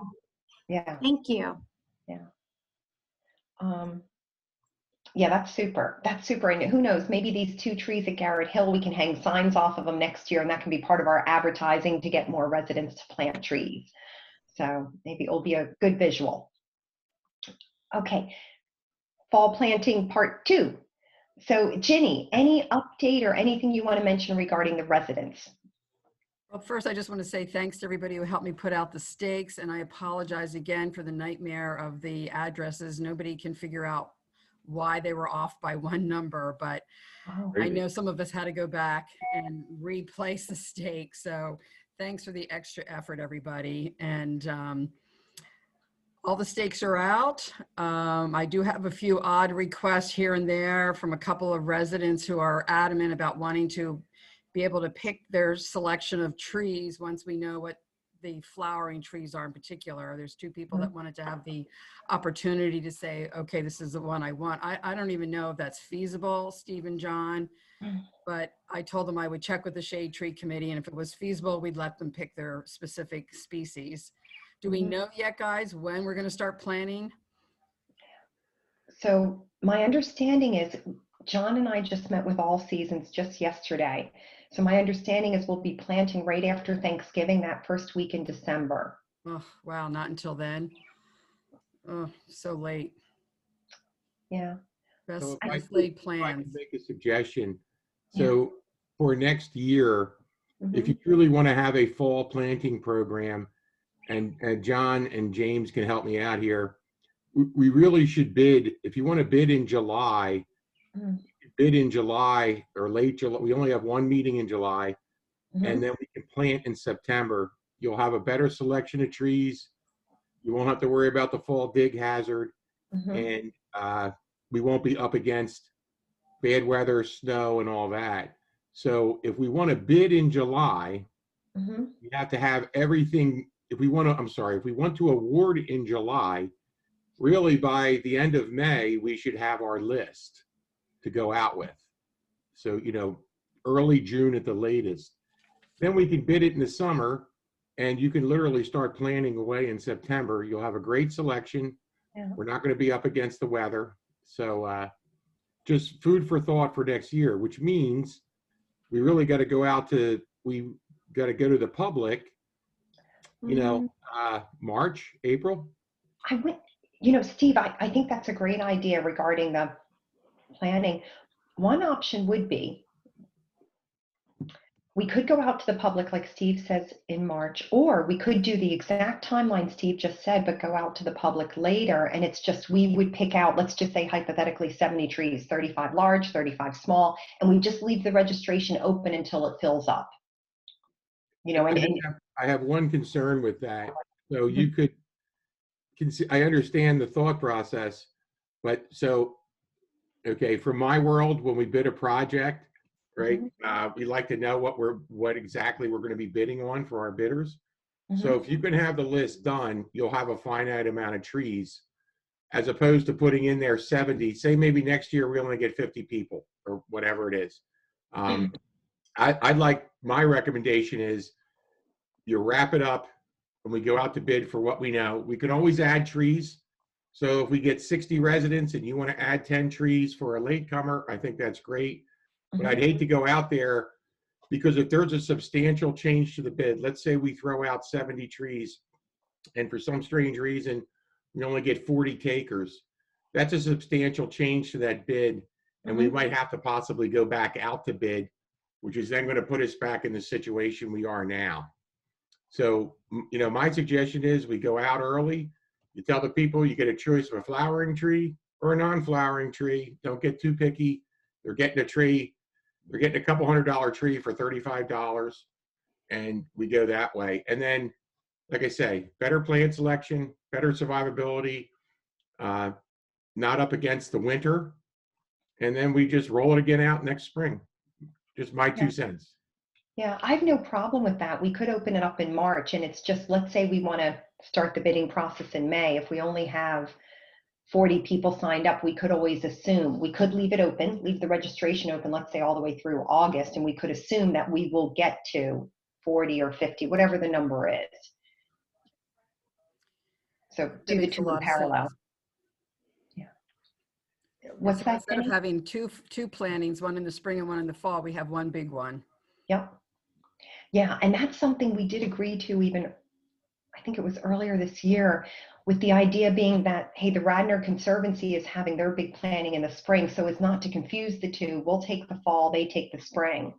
Yeah. Thank you. Yeah. Yeah, that's super. That's super. And who knows, maybe these 2 trees at Garrett Hill, we can hang signs off of them next year, and that can be part of our advertising to get more residents to plant trees. So maybe it'll be a good visual. Okay, fall planting part 2. So Ginny, any update or anything you want to mention regarding the residents? Well, first, I just want to say thanks to everybody who helped me put out the stakes, and I apologize again for the nightmare of the addresses. Nobody can figure out why they were off by 1 number, but I know some of us had to go back and replace the stakes. So thanks for the extra effort, everybody. And all the stakes are out. I do have a few odd requests here and there from a couple of residents who are adamant about wanting to be able to pick their selection of trees once we know what the flowering trees are in particular. There's 2 people that wanted to have the opportunity to say, okay, this is the one I want. I don't even know if that's feasible, Steve and John. But I told them I would check with the shade tree committee, and if it was feasible, we'd let them pick their specific species. Do we know yet, guys, when we're going to start planting? So my understanding is John and I just met with All Seasons just yesterday. So my understanding is we'll be planting right after Thanksgiving, that first week in December. Oh, wow, not until then. Oh, so late. Yeah. Best, So if best I laid could plans. make a suggestion. So for next year, if you truly want to have a fall planting program, and John and James can help me out here, we really should bid. If you want to bid in July, bid in July or late July. We only have one meeting in July, and then we can plant in September. You'll have a better selection of trees. You won't have to worry about the fall dig hazard, and we won't be up against bad weather, snow, and all that. So if we want to bid in July, we have to have everything. If we want to, I'm sorry, if we want to award in July, really by the end of May, we should have our list to go out with. So, you know, early June at the latest. Then we can bid it in the summer, and you can literally start planning away in September. You'll have a great selection. We're not going to be up against the weather. So just food for thought for next year, which means we really got to go out to, we got to go to the public, you know, March, April. I went, you know, Steve, I think that's a great idea regarding the planning. One option would be, we could go out to the public, like Steve says, in March, or we could do the exact timeline Steve just said, but go out to the public later. And it's just, we would pick out, let's just say hypothetically 70 trees, 35 large, 35 small, and we just leave the registration open until it fills up. You know, and I have one concern with that. So you could, I understand the thought process, but so, okay, from my world, when we bid a project, right, we like to know what exactly we're going to be bidding on for our bidders. So if you can have the list done, you'll have a finite amount of trees, as opposed to putting in there 70. Say maybe next year we only get 50 people or whatever it is. I'd like, my recommendation is you wrap it up when we go out to bid for what we know. We can always add trees. So if we get 60 residents and you want to add 10 trees for a latecomer, I think that's great. But I'd hate to go out there, because if there's a substantial change to the bid, let's say we throw out 70 trees and for some strange reason, we only get 40 takers. That's a substantial change to that bid. And we might have to possibly go back out to bid, which is then going to put us back in the situation we are now. So, you know, my suggestion is we go out early. You tell the people you get a choice of a flowering tree or a non-flowering tree. Don't get too picky. They're getting a tree. They're getting a couple $100 tree for $35, and we go that way. And then, like I say, better plant selection, better survivability, not up against the winter. And then we just roll it again out next spring. Just my 2 cents. Yeah, I have no problem with that. We could open it up in March, and it's just, let's say we want to start the bidding process in May. If we only have 40 people signed up, we could always assume, we could leave it open, leave the registration open, let's say all the way through August, and we could assume that we will get to 40 or 50, whatever the number is. So do the two in parallel. Yeah. What's so that? Instead of having two plantings, one in the spring and one in the fall, we have one big one. Yep. Yeah, and that's something we did agree to even, I think it was earlier this year, with the idea being that, hey, the Radnor Conservancy is having their big planting in the spring, so as not to confuse the two, we'll take the fall, they take the spring.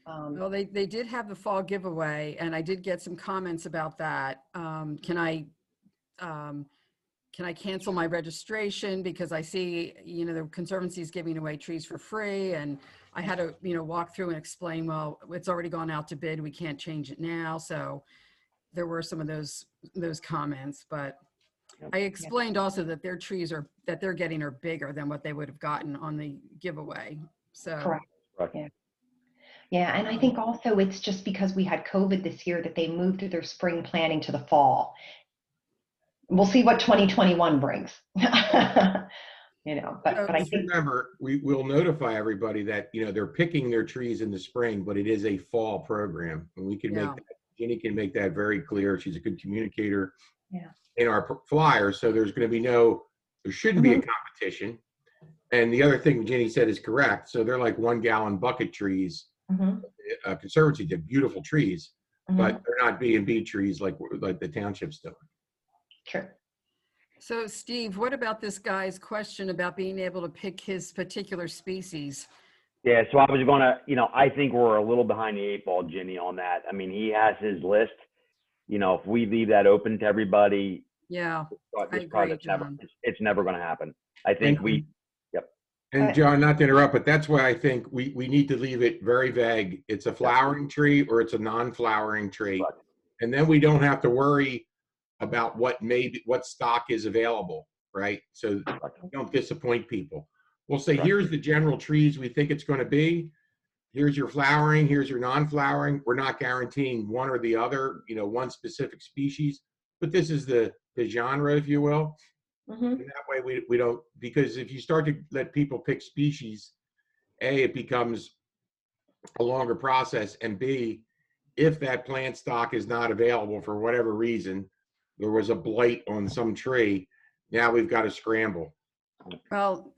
Well, they did have the fall giveaway, and I did get some comments about that. Can I cancel my registration because I see, you know, the Conservancy is giving away trees for free, and I had to, you know, walk through and explain, well, it's already gone out to bid, we can't change it now. So there were some of those comments, but I explained also that their trees that they're getting are bigger than what they would have gotten on the giveaway. So correct. Yeah. Yeah, and I think also it's just because we had COVID this year that they moved their spring planting to the fall. We'll see what 2021 brings. but I Just think, remember, we'll notify everybody that, they're picking their trees in the spring, but it is a fall program. And we can make that, Jenny can make that very clear. She's a good communicator in our flyer. So there shouldn't be a competition. And the other thing Jenny said is correct. So they're like 1 gallon bucket trees. Conservancy, they're beautiful trees, but they're not B&B trees like the township's doing. True. So Steve, what about this guy's question about being able to pick his particular species? Yeah, so I was gonna, I think we're a little behind the 8 ball, Ginny, on that. I mean, he has his list. If we leave that open to everybody, I agree, John. It's never gonna happen. I think And John, not to interrupt, but that's why I think we need to leave it very vague. It's a flowering tree or it's a non-flowering tree. Right. And then we don't have to worry about what stock is available, right? So we don't disappoint people. We'll say, here's the general trees we think it's going to be. Here's your flowering, here's your non-flowering. We're not guaranteeing one or the other, one specific species, but this is the genre, if you will. And that way we don't, because if you start to let people pick species, A, it becomes a longer process, and B, if that plant stock is not available for whatever reason, there was a blight on some tree, now we've got to scramble. Well,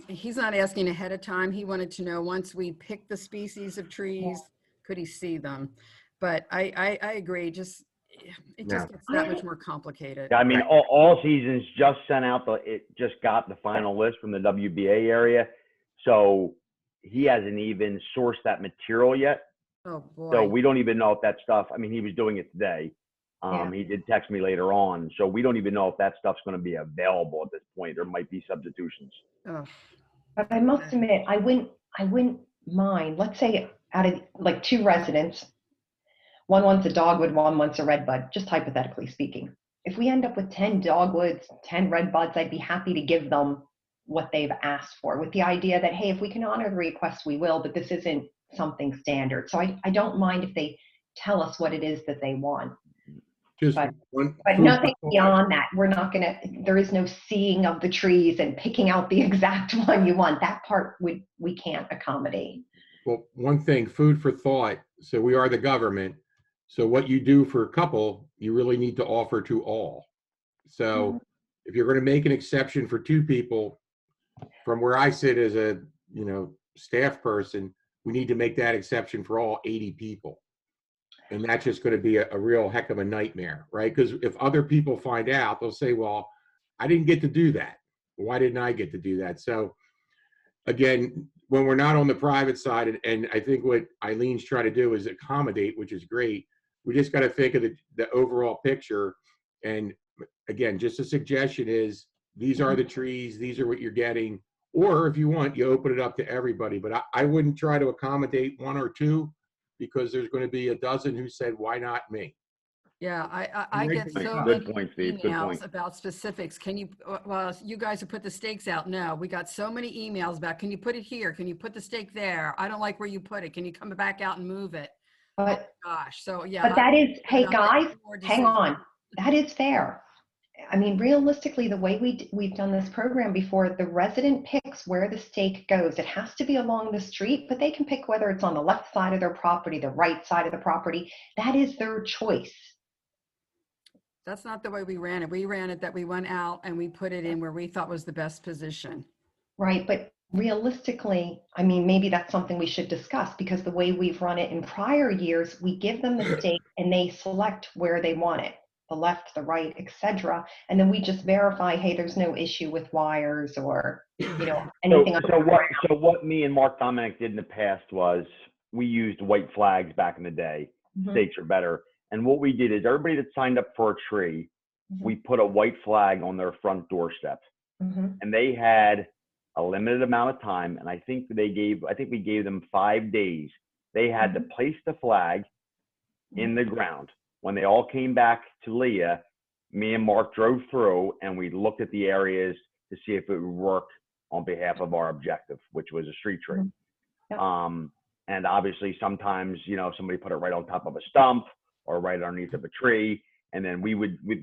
he's not asking ahead of time. He wanted to know, once we pick the species of trees, could he see them? But I agree, it just gets that much more complicated. I mean, all Seasons just sent out just got the final list from the WBA area. So he hasn't even sourced that material yet. Oh boy. So we don't even know if that stuff, I mean, he was doing it today. He did text me later on. So we don't even know if that stuff's going to be available at this point. There might be substitutions. Oh. But I must admit, I wouldn't mind, let's say out of like 2 residents, one wants a dogwood, one wants a redbud, just hypothetically speaking. If we end up with 10 dogwoods, 10 redbuds, I'd be happy to give them what they've asked for, with the idea that, hey, if we can honor the request, we will, but this isn't something standard. So I don't mind if they tell us what it is that they want. But nothing beyond that. We're not going to, there is no seeing of the trees and picking out the exact one you want. That part we can't accommodate. Well, one thing, food for thought. So we are the government. So what you do for a couple, you really need to offer to all. So if you're going to make an exception for 2 people, from where I sit as a staff person, we need to make that exception for all 80 people. And that's just going to be a real heck of a nightmare, right? Because if other people find out, they'll say, well, I didn't get to do that. Why didn't I get to do that? So again, when we're not on the private side, and I think what Eileen's trying to do is accommodate, which is great. We just got to think of the overall picture. And again, just a suggestion is, these are the trees, these are what you're getting. Or if you want, you open it up to everybody. But I wouldn't try to accommodate 1 or 2, because there's going to be a dozen who said, why not me? Yeah, I get so Good many point, Steve. Good emails point. about specifics. Can you, well, you guys have put the stakes out. No, we got so many emails about, can you put it here? Can you put the stake there? I don't like where you put it. Can you come back out and move it? But, oh, gosh, so yeah. But that is, hey guys, hang on. That is fair. I mean, realistically, the way we've done this program before, the resident picks where the stake goes. It has to be along the street, but they can pick whether it's on the left side of their property, the right side of the property. That is their choice. That's not the way we ran it. We ran it that we went out and we put it in where we thought was the best position. Right, but realistically, I mean, maybe that's something we should discuss, because the way we've run it in prior years, we give them the stake and they select where they want it. The left, the right, etc. And then we just verify, hey, there's no issue with wires or, anything. So what me and Mark Dominic did in the past was, we used white flags back in the day. Stakes are better. And what we did is, everybody that signed up for a tree, we put a white flag on their front doorstep. And they had a limited amount of time. And I think we gave them 5 days. They had to place the flag in the ground. When they all came back to Leah, me and Mark drove through and we looked at the areas to see if it would work on behalf of our objective, which was a street tree. And obviously sometimes, somebody put it right on top of a stump or right underneath of a tree. And then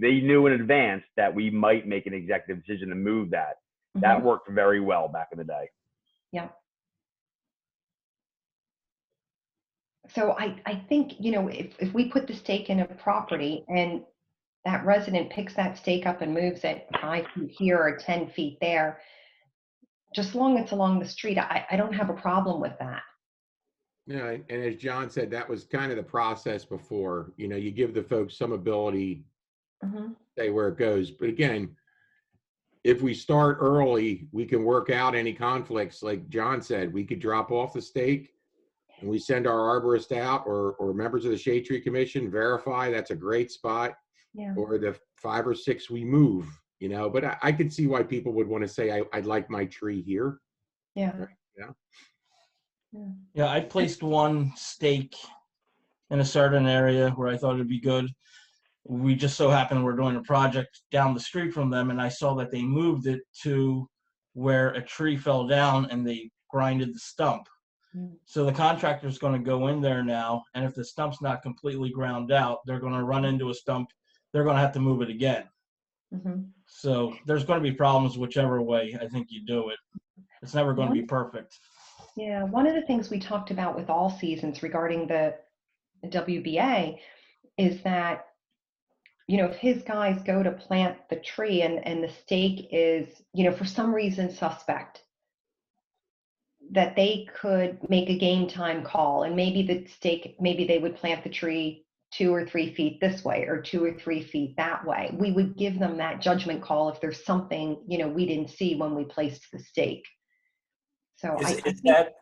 they knew in advance that we might make an executive decision to move that. That worked very well back in the day. Yeah. So I think, you know, if we put the stake in a property and that resident picks that stake up and moves it 5 feet here or 10 feet there, just long it's along the street, I don't have a problem with that. Yeah, and as John said, that was kind of the process before. You know, you give the folks some ability, say where it goes. But again, if we start early, we can work out any conflicts. Like John said, we could drop off the stake and we send our arborist out or members of the Shade Tree Commission verify that's a great spot. Yeah. Or the 5 or 6 we move, you know, but I could see why people would want to say, I'd like my tree here. Yeah. Yeah. Yeah, I placed one stake in a certain area where I thought it'd be good. We just so happened we're doing a project down the street from them, and I saw that they moved it to where a tree fell down and they grinded the stump. So the contractor's going to go in there now, and if the stump's not completely ground out, they're going to run into a stump. They're going to have to move it again. So there's going to be problems whichever way I think you do it. It's never going to be perfect. Yeah, one of the things we talked about with All Seasons regarding the WBA is that, you know, if his guys go to plant the tree and the stake is, you know, for some reason suspect, that they could make a game time call, and maybe the stake, maybe they would plant the tree 2 or 3 feet this way or 2 or 3 feet that way. We would give them that judgment call if there's something, you know, we didn't see when we placed the stake. So Is that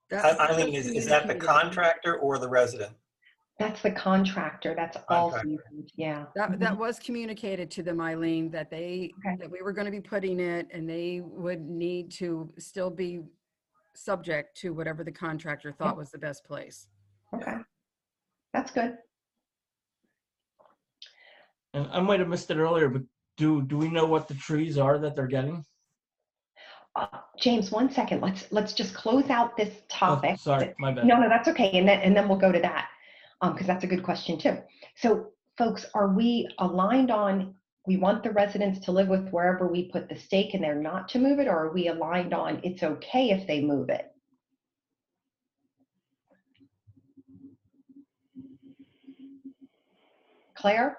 the contractor or the resident? That's the contractor. That's All Seasons. Yeah. That was communicated to them, Eileen, that that we were going to be putting it, and they would need to still be subject to whatever the contractor thought was the best place. Okay. That's good. And I might have missed it earlier, but do we know what the trees are that they're getting? James, 1 second. Let's just close out this topic. Oh, sorry, my bad. No, that's okay. And then we'll go to that, because that's a good question too. So, folks, are we aligned on we want the residents to live with wherever we put the stake and they're not to move it, or are we aligned on it's okay if they move it? Claire?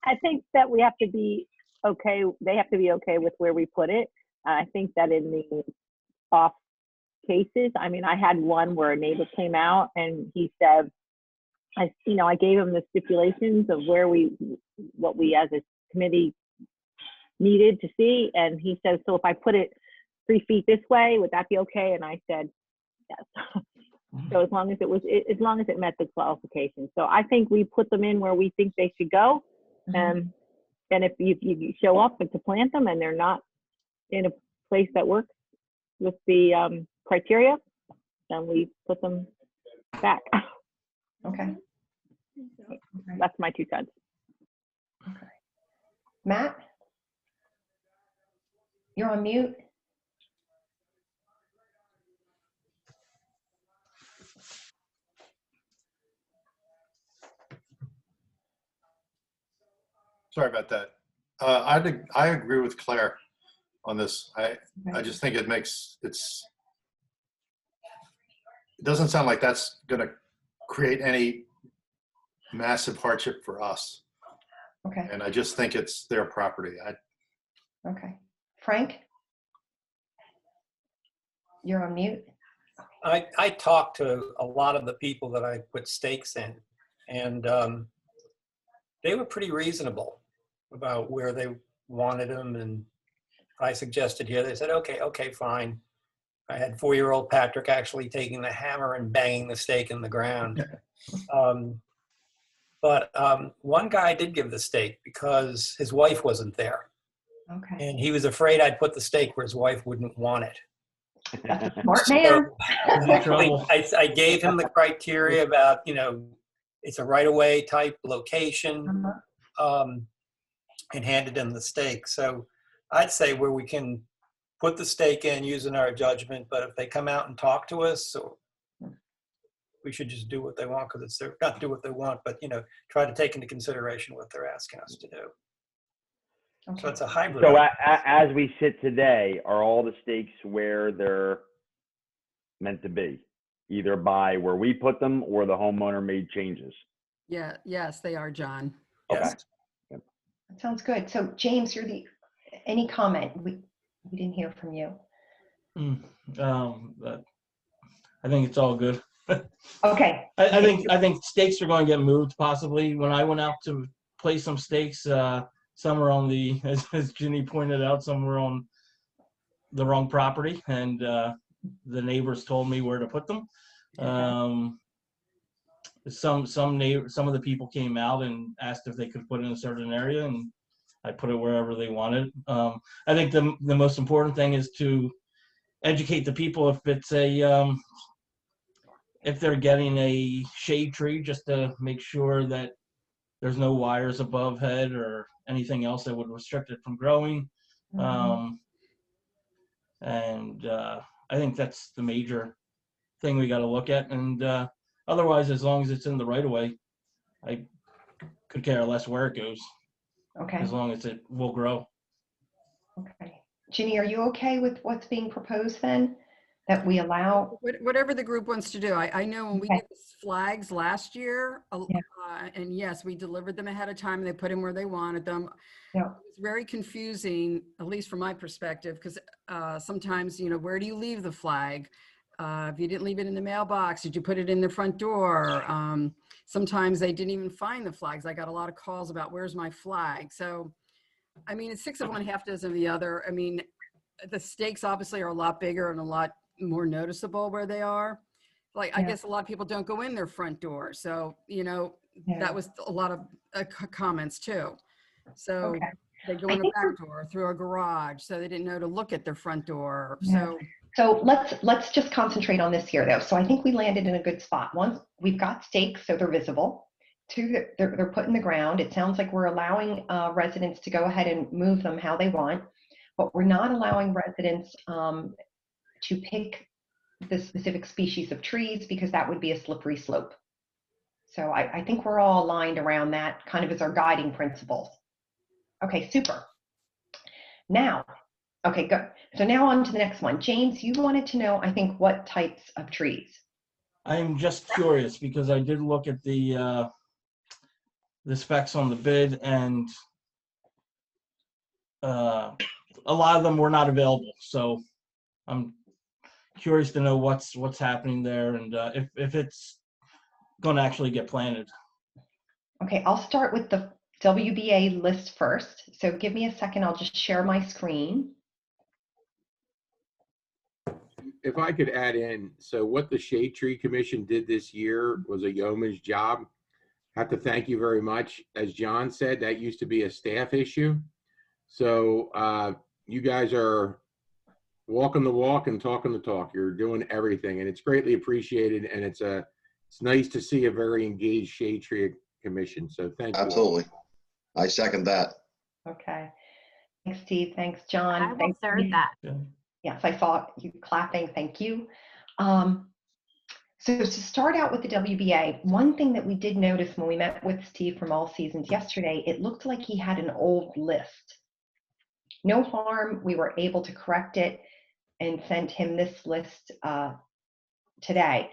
I think that we have to be okay. They have to be okay with where we put it. I think that in the off cases, I mean, I had one where a neighbor came out and he said, I gave him the stipulations of what we as a committee needed to see. And he says, so if I put it 3 feet this way, would that be okay? And I said, yes. So as long as it met the qualifications. So I think we put them in where we think they should go. And if you show up to plant them and they're not in a place that works with the criteria, then we put them back. Okay. That's my 2 cents. Okay. Matt? You're on mute. Sorry about that. I agree with Claire on this. I just think it doesn't sound like that's going to create any massive hardship for us. Okay. And I just think it's their property. Okay. Frank? You're on mute. I talked to a lot of the people that I put stakes in, and they were pretty reasonable about where they wanted them. And I suggested here, they said, okay, fine. I had 4-year-old Patrick actually taking the hammer and banging the stake in the ground. But one guy did give the stake because his wife wasn't there. Okay. And he was afraid I'd put the stake where his wife wouldn't want it. That's a smart man. I gave him the criteria about, it's a right-of-way type location, and handed him the stake. So I'd say where we can put the stake in using our judgment, but if they come out and talk to us, we should just do what they want, because it's not do what they want, but try to take into consideration what they're asking us to do. So it's a hybrid. So as we sit today, are all the stakes where they're meant to be? Either by where we put them or the homeowner made changes? Yeah, yes, they are, John. Okay. That sounds good. So James, any comment? We didn't hear from you. But I think it's all good. Okay. I think stakes are going to get moved possibly. When I went out to place some stakes, some were on the, as Ginny pointed out, some were on the wrong property, and the neighbors told me where to put them. Some of the people came out and asked if they could put in a certain area, and I put it wherever they wanted. I think the most important thing is to educate the people if it's if they're getting a shade tree, just to make sure that there's no wires above head or anything else that would restrict it from growing. And I think that's the major thing we got to look at. And otherwise, as long as it's in the right of way, I could care less where it goes. Okay. As long as it will grow. Okay. Ginny, are you okay with what's being proposed then? That we allow? Whatever the group wants to do. I know when we did the flags last year, and yes, we delivered them ahead of time and they put them where they wanted them. Yeah. It was very confusing, at least from my perspective, because sometimes, where do you leave the flag? If you didn't leave it in the mailbox, did you put it in the front door? Sometimes they didn't even find the flags. I got a lot of calls about where's my flag. So, I mean, it's 6 of one, half dozen of the other. I mean, the stakes obviously are a lot bigger and a lot more noticeable where they are. Like, I guess a lot of people don't go in their front door. So, that was a lot of comments too. So they go in a back door, through a garage. So they didn't know to look at their front door. So let's just concentrate on this here though. So I think we landed in a good spot. One, we've got stakes, so they're visible. Two, they're put in the ground. It sounds like we're allowing residents to go ahead and move them how they want, but we're not allowing residents to pick the specific species of trees because that would be a slippery slope. So I think we're all aligned around that kind of as our guiding principles. Okay, super. Now, okay, good. So now on to the next one. James, you wanted to know, I think, what types of trees? I'm just curious because I did look at the specs on the bid, and a lot of them were not available. So I'm curious to know what's happening there, and if it's going to actually get planted. Okay, I'll start with the WBA list first. So give me a second. I'll just share my screen. If I could add in, so what the Shade Tree Commission did this year was a yeoman's job. I have to thank you very much. As John said, that used to be a staff issue. So you guys are walking the walk and talking the talk. You're doing everything, and it's greatly appreciated. And it's nice to see a very engaged Shade Tree Commission. So thank you. Absolutely. I second that. Okay. Thanks, Steve. Thanks, John. I will third that. Yes, I saw you clapping. Thank you. So to start out with the WBA, one thing that we did notice when we met with Steve from All Seasons yesterday, it looked like he had an old list. No harm. We were able to correct it and send him this list today.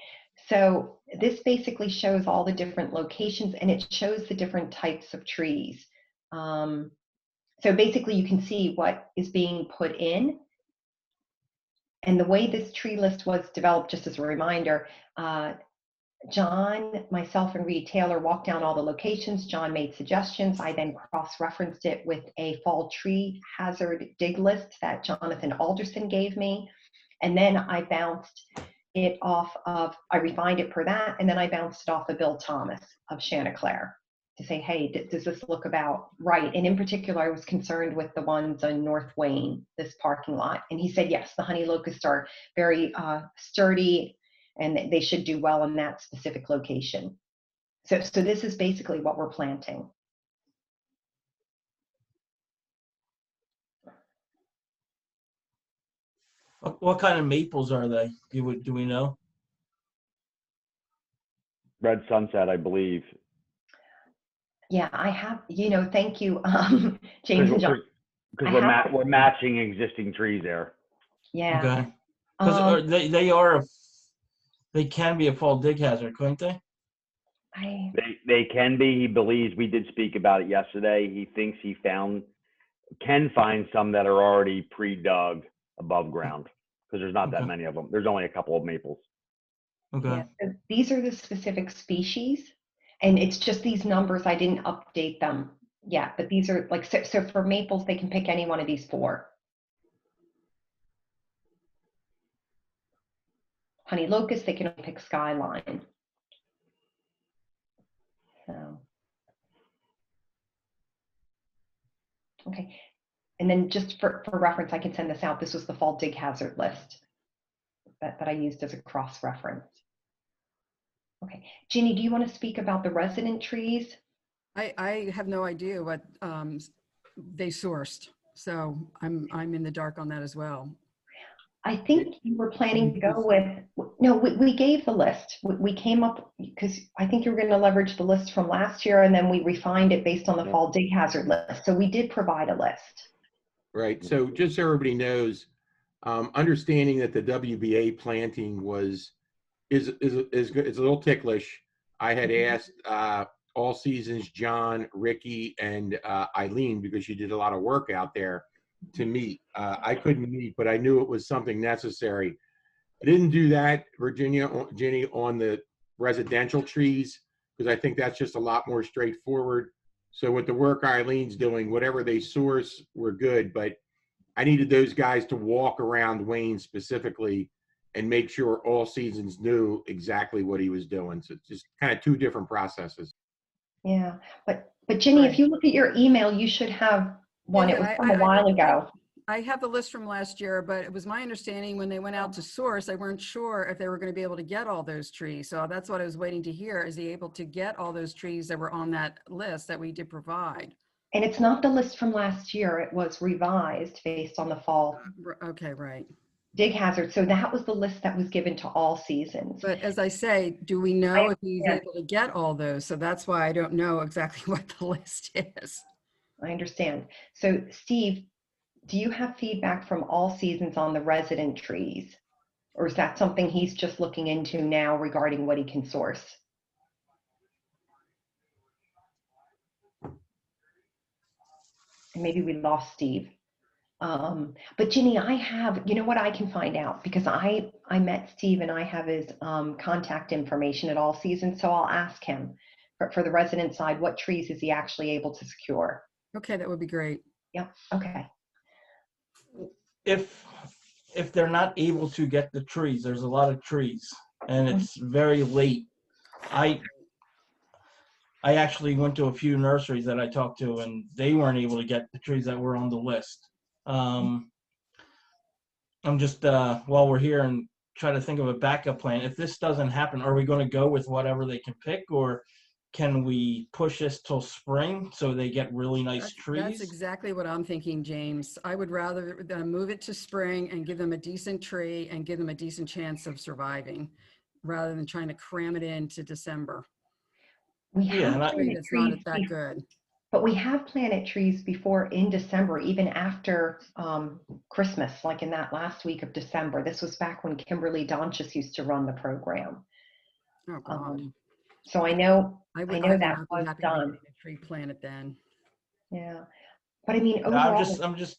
So this basically shows all the different locations, and it shows the different types of trees. So basically you can see what is being put in. And the way this tree list was developed, just as a reminder, John, myself, and Reed Taylor walked down all the locations. John made suggestions. I then cross-referenced it with a fall tree hazard dig list that Jonathan Alderson gave me. And then I bounced it off of, I refined it per that, and then I bounced it off of Bill Thomas of Chanticleer to say, hey, does this look about right? And in particular, I was concerned with the ones on North Wayne, this parking lot. And he said, yes, the honey locusts are very sturdy, and they should do well in that specific location. So this is basically what we're planting. What kind of maples are they? Do we know? Red Sunset, I believe. Yeah, I have, thank you, James and John. Because we're matching existing trees there. Yeah. Okay. Because they can be a fall dig hazard, couldn't they? They can be. He believes, we did speak about it yesterday. He thinks he can find some that are already pre-dug above ground, because there's not that many of them. There's only a couple of maples. Okay. Yeah, so these are the specific species, and it's just these numbers. I didn't update them yet, but these are like, so for maples, they can pick any one of these 4. Honey locust, they can only pick skyline. So, okay. And then just for reference, I can send this out. This was the fall dig hazard list that I used as a cross-reference. Okay. Ginny, do you want to speak about the resident trees? I have no idea what they sourced, so I'm in the dark on that as well. I think you were planning to go with, no, we gave the list. We came up, because I think you were going to leverage the list from last year, and then we refined it based on the fall dig hazard list. So we did provide a list. Right. So just so everybody knows, understanding that the WBA planting is a little ticklish. I had asked All Seasons, John, Ricky, and Eileen, because she did a lot of work out there, to meet. I couldn't meet, but I knew it was something necessary. I didn't do that, Ginny, on the residential trees, because I think that's just a lot more straightforward. So with the work Eileen's doing, whatever they source, we're good. But I needed those guys to walk around Wayne specifically and make sure All Seasons knew exactly what he was doing. So it's just kind of 2 different processes. Yeah, but Ginny, if you look at your email, you should have one. It was from a while ago. I have the list from last year, but it was my understanding when they went out to source, they weren't sure if they were going to be able to get all those trees. So that's what I was waiting to hear. Is he able to get all those trees that were on that list that we did provide? And it's not the list from last year. It was revised based on the fall. Okay, right. Dig hazard. So that was the list that was given to All Seasons. But as I say, do we know if he's able to get all those? So that's why I don't know exactly what the list is. I understand. So Steve, do you have feedback from All Seasons on the resident trees? Or is that something he's just looking into now regarding what he can source? And maybe we lost Steve. But Ginny, I have, you know what I can find out, because I met Steve and I have his contact information at All Seasons. So I'll ask him for the resident side, what trees is he actually able to secure? Okay, that would be great. Yeah, okay. If they're not able to get the trees, there's a lot of trees and it's very late. I actually went to a few nurseries that I talked to and they weren't able to get the trees that were on the list. I'm just while we're here and try to think of a backup plan. If this doesn't happen, are we going to go with whatever they can pick, or can we push this till spring so they get really nice trees? That's exactly what I'm thinking, James. I would rather move it to spring and give them a decent tree and give them a decent chance of surviving, rather than trying to cram it into December. We have planted trees not that good. But we have planted trees before in December, even after Christmas, like in that last week of December. This was back when Kimberly Donchis used to run the program. Oh, God. So I know that was done. A tree planted then. Yeah, but I mean, overall, I'm just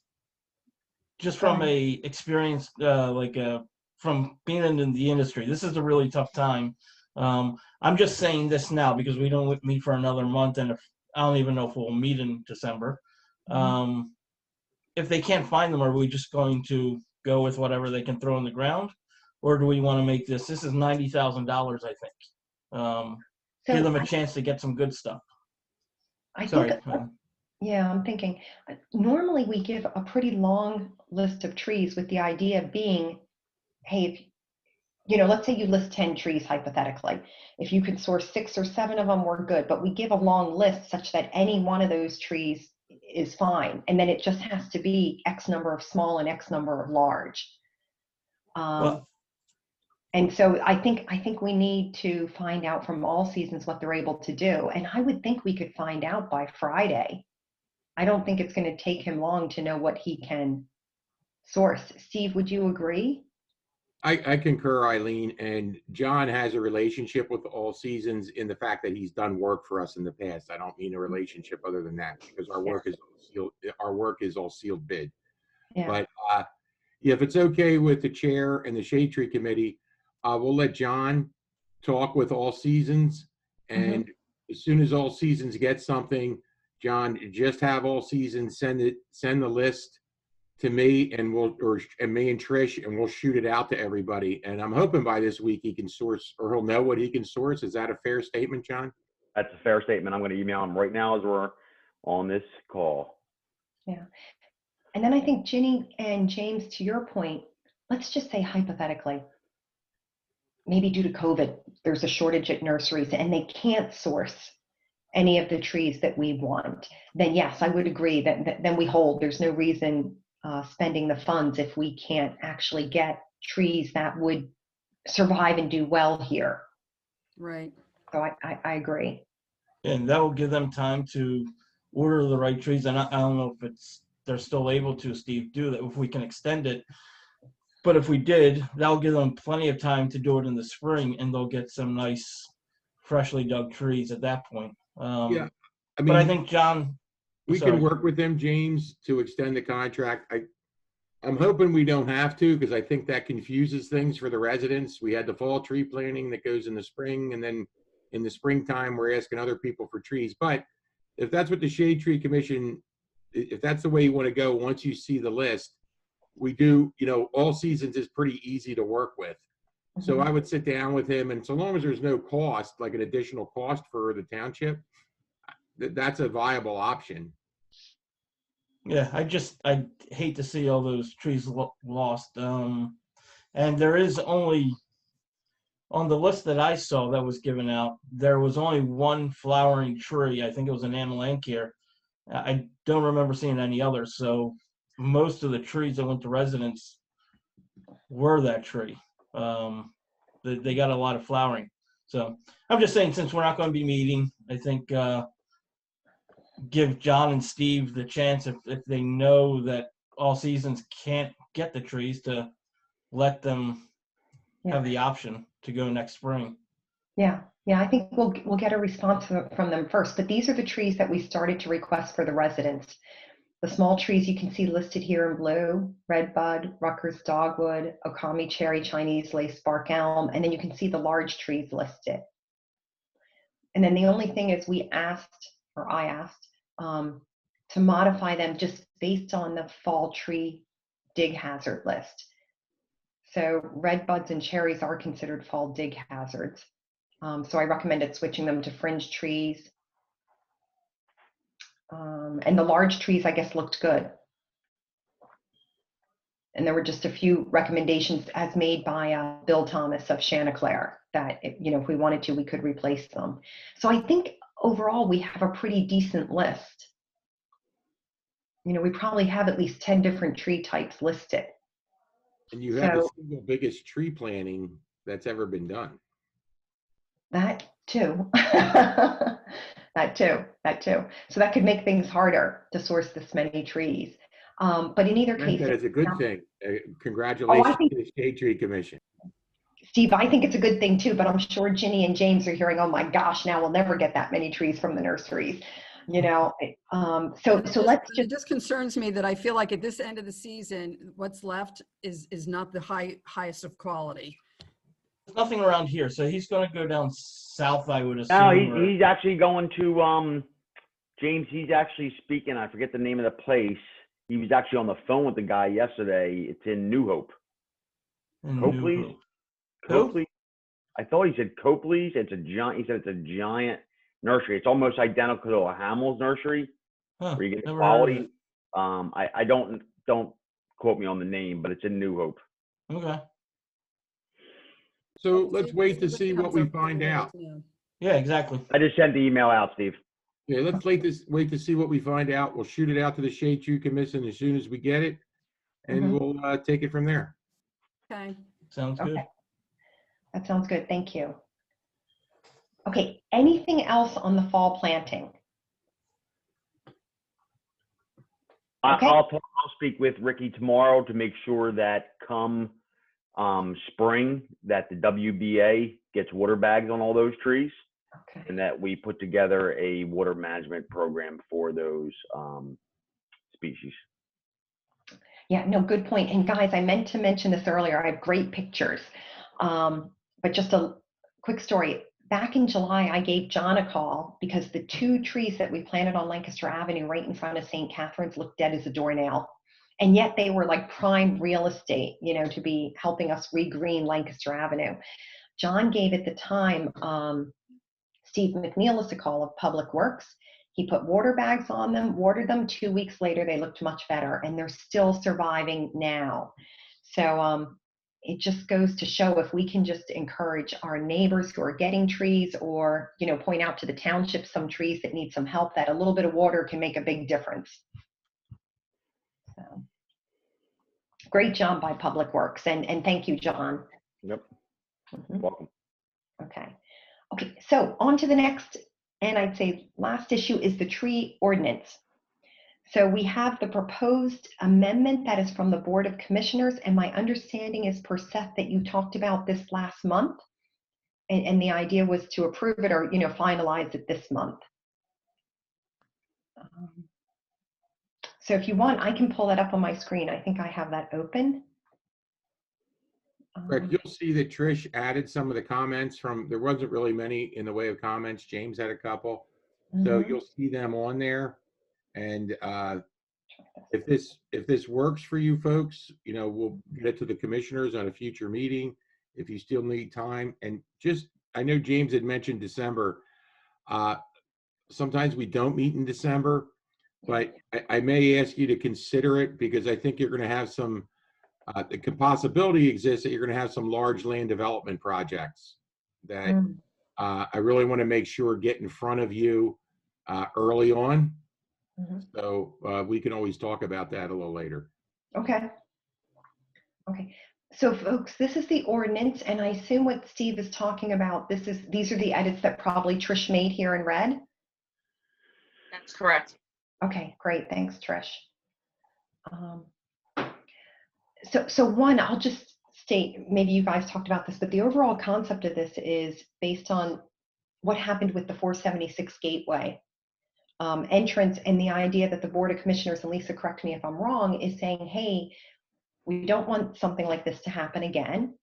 from a experience, from being in the industry. This is a really tough time. I'm just saying this now because we don't meet for another month, and I don't even know if we'll meet in December. If they can't find them, are we just going to go with whatever they can throw on the ground, or do we want to make this? This is $90,000, I think. Give them a chance to get some good stuff. Yeah, I'm thinking. Normally, we give a pretty long list of trees with the idea being, hey, if let's say you list 10 trees hypothetically. If you can source 6 or 7 of them, we're good. But we give a long list such that any one of those trees is fine. And then it just has to be X number of small and X number of large. And so I think we need to find out from All Seasons what they're able to do. And I would think we could find out by Friday. I don't think it's going to take him long to know what he can source. Steve, would you agree? I concur, Eileen, and John has a relationship with All Seasons in the fact that he's done work for us in the past. I don't mean a relationship other than that, because our work is all sealed bid. Yeah. But if it's okay with the chair and the Shade Tree Committee, we'll let John talk with All Seasons, and as soon as All Seasons get something, John, just have All Seasons send the list to me, and me and Trish, and we'll shoot it out to everybody. And I'm hoping by this week he can source, or he'll know what he can source. Is that a fair statement, John? That's a fair statement. I'm going to email him right now as we're on this call. Yeah. And then I think Ginny and James, to your point, let's just say hypothetically, maybe due to COVID, there's a shortage at nurseries and they can't source any of the trees that we want. Then yes, I would agree that then we hold. There's no reason spending the funds if we can't actually get trees that would survive and do well here. Right. So I agree. And that will give them time to order the right trees. And I don't know if they're still able to, Steve, do that, if we can extend it. But if we did, that'll give them plenty of time to do it in the spring, and they'll get some nice, freshly dug trees at that point. Yeah, but I think John, we can work with them, James, to extend the contract. I'm hoping we don't have to, because I think that confuses things for the residents. We had the fall tree planting that goes in the spring, and then in the springtime, we're asking other people for trees. But if that's what the Shade Tree Commission, if that's the way you want to go, once you see the list, we do, All Seasons is pretty easy to work with. So I would sit down with him, and so long as there's no cost, like an additional cost for the township, that's a viable option. Yeah, I hate to see all those trees lost. And there is only, on the list that I saw that was given out, there was only one flowering tree. I think it was an Amelanchier. I don't remember seeing any others. So most of the trees that went to residents were that tree. They got a lot of flowering. So I'm just saying, since we're not going to be meeting, I think give John and Steve the chance, if they know that All Seasons can't get the trees, to let them have the option to go next spring. Yeah, I think we'll get a response from them first. But these are the trees that we started to request for the residents. The small trees you can see listed here in blue: redbud, Rutgers dogwood, Okami cherry, Chinese lace bark elm, and then you can see the large trees listed. And then the only thing is I asked to modify them just based on the fall tree dig hazard list. So redbuds and cherries are considered fall dig hazards. So I recommended switching them to fringe trees. And the large trees, I guess, looked good. And there were just a few recommendations as made by Bill Thomas of Chanticleer that, if we wanted to, we could replace them. So I think overall we have a pretty decent list. We probably have at least 10 different tree types listed. And you have the single biggest tree planting that's ever been done. That too. That too. So that could make things harder to source this many trees. But in either case, that is a good thing. Congratulations to the Shade Tree Commission. Steve, I think it's a good thing too, but I'm sure Ginny and James are hearing, oh my gosh, now we'll never get that many trees from the nurseries. So let's just. It just concerns me that I feel like at this end of the season, what's left is not the highest of quality. There's nothing around here, so he's going to go down south, I would assume. No, he's actually going to, James, he's actually speaking, I forget the name of the place. He was actually on the phone with the guy yesterday. It's in New Hope. Copley's? Copley? I thought he said Copley's. He said it's a giant nursery. It's almost identical to a Hamill's nursery, where you get the quality. I don't quote me on the name, but it's in New Hope. Okay. So let's wait to see what we find out. Yeah, exactly. I just sent the email out, Steve. Yeah, let's wait to see what we find out. We'll shoot it out to the Shade Tree Commission as soon as we get it, and we'll take it from there. Okay. Sounds good. That sounds good. Thank you. Okay. Anything else on the fall planting? Okay. I'll speak with Ricky tomorrow to make sure that come spring that the WBA gets water bags on all those trees, and that we put together a water management program for those species. Yeah, no, good point. And guys, I meant to mention this earlier. I have great pictures. But just a quick story. Back in July, I gave John a call because the 2 trees that we planted on Lancaster Avenue right in front of St. Catherine's looked dead as a doornail. And yet they were like prime real estate, you know, to be helping us regreen Lancaster Avenue. John gave at the time Steve McNeilis a call of Public Works. He put water bags on them, watered them. 2 weeks later, they looked much better, and they're still surviving now. So it just goes to show if we can just encourage our neighbors who are getting trees, or, you know, point out to the township some trees that need some help, that a little bit of water can make a big difference. So great job by Public Works, and thank you, John. Yep. Welcome. Okay. Okay, so on to the next, and I'd say last issue, is the tree ordinance. So we have the proposed amendment that is from the Board of Commissioners, and my understanding is, per Seth, that you talked about this last month, and the idea was to approve it, or, you know, finalize it this month. So if you want, I can pull that up on my screen. I think I have that open. Rick, you'll see that Trish added some of the comments from, there wasn't really many in the way of comments. James had a couple. So you'll see them on there. And if this works for you folks, you know, we'll get it to the commissioners on a future meeting if you still need time. And just, I know James had mentioned December. Sometimes we don't meet in December, but I may ask you to consider it, because I think you're going to have some, the possibility exists that you're going to have some large land development projects that I really want to make sure get in front of you early on. So we can always talk about that a little later. Okay. Okay. So folks, this is the ordinance, and I assume what Steve is talking about, these are the edits that probably Trish made here in red. That's correct. Okay, great. Thanks, Trish. So one, I'll just state, maybe you guys talked about this, but the overall concept of this is based on what happened with the 476 Gateway entrance, and the idea that the Board of Commissioners, and Lisa, correct me if I'm wrong, is saying, hey, we don't want something like this to happen again.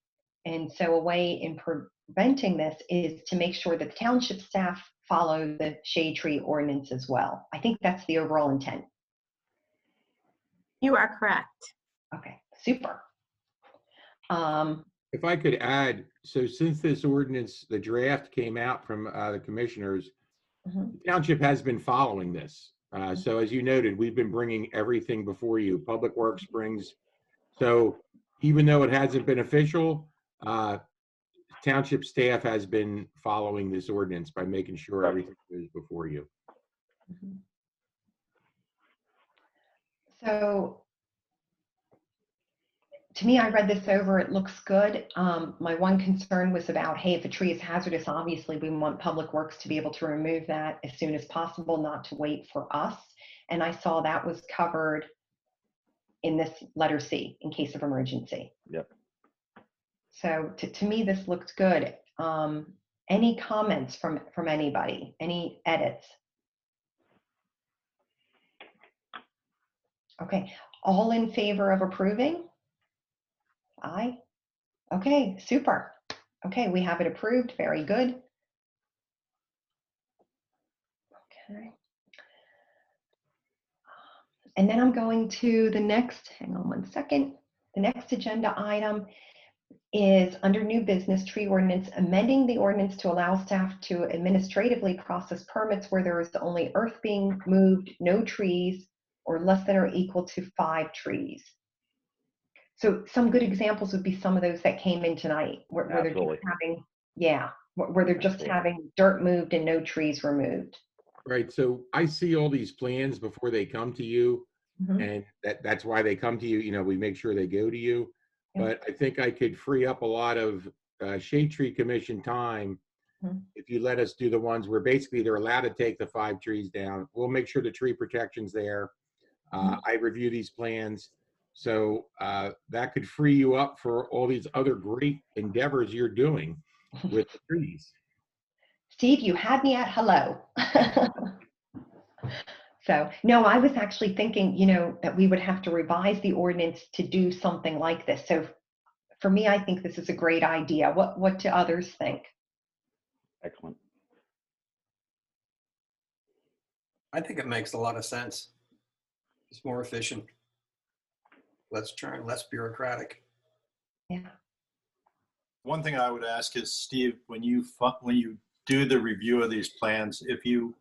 And so a way in preventing this is to make sure that the township staff follow the shade tree ordinance as well. I think that's the overall intent. You are correct. Okay, super. If I could add, so since this ordinance, the draft came out from the commissioners, the township has been following this. So as you noted, we've been bringing everything before you. Public Works brings, so even though it hasn't been official, township staff has been following this ordinance by making sure everything goes before you. So to me, I read this over, it looks good. My one concern was about, hey, if a tree is hazardous, obviously we want Public Works to be able to remove that as soon as possible, not to wait for us. And I saw that was covered in this letter C, in case of emergency. Yep. So to me, this looked good. Any comments from anybody? Any edits? Okay, all in favor of approving? Aye. Okay, super. Okay, we have it approved. Very good. Okay. And then I'm going to the next, hang on one second. The next agenda item is under new business, tree ordinance, amending the ordinance to allow staff to administratively process permits where there is only earth being moved, no trees, or less than or equal to 5 trees. So some good examples would be some of those that came in tonight, where they're just having, where they're just having dirt moved and no trees removed. Right. So I see all these plans before they come to you, and that's why they come to you. You know, we make sure they go to you. But I think I could free up a lot of Shade Tree Commission time if you let us do the ones where basically they're allowed to take the 5 trees down. We'll make sure the tree protection's there. I review these plans. So that could free you up for all these other great endeavors you're doing with the trees. Steve, you had me at hello. So, no, I was actually thinking, that we would have to revise the ordinance to do something like this. So for me, I think this is a great idea. What do others think? Excellent. I think it makes a lot of sense. It's more efficient. Less churn, less bureaucratic. Yeah. One thing I would ask is, Steve, when you do the review of these plans, if you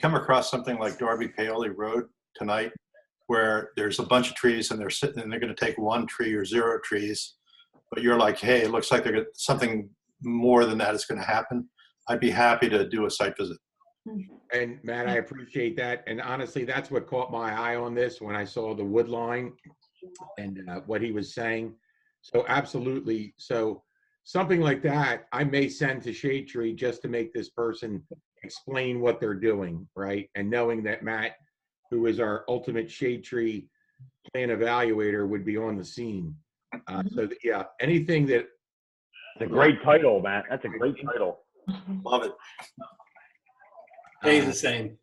come across something like Darby Paoli Road tonight, where there's a bunch of trees and they're sitting and they're going to take 1 tree or 0 trees, but you're like, hey, it looks like something more than that is going to happen, I'd be happy to do a site visit. And Matt, I appreciate that. And honestly, that's what caught my eye on this when I saw the wood line and what he was saying. So absolutely. So something like that, I may send to Shade Tree just to make this person explain what they're doing, right? And knowing that Matt, who is our ultimate Shade Tree plan evaluator, would be on the scene. Yeah, anything that. It's a great title, Matt. That's a great title. Love it. Stays the same.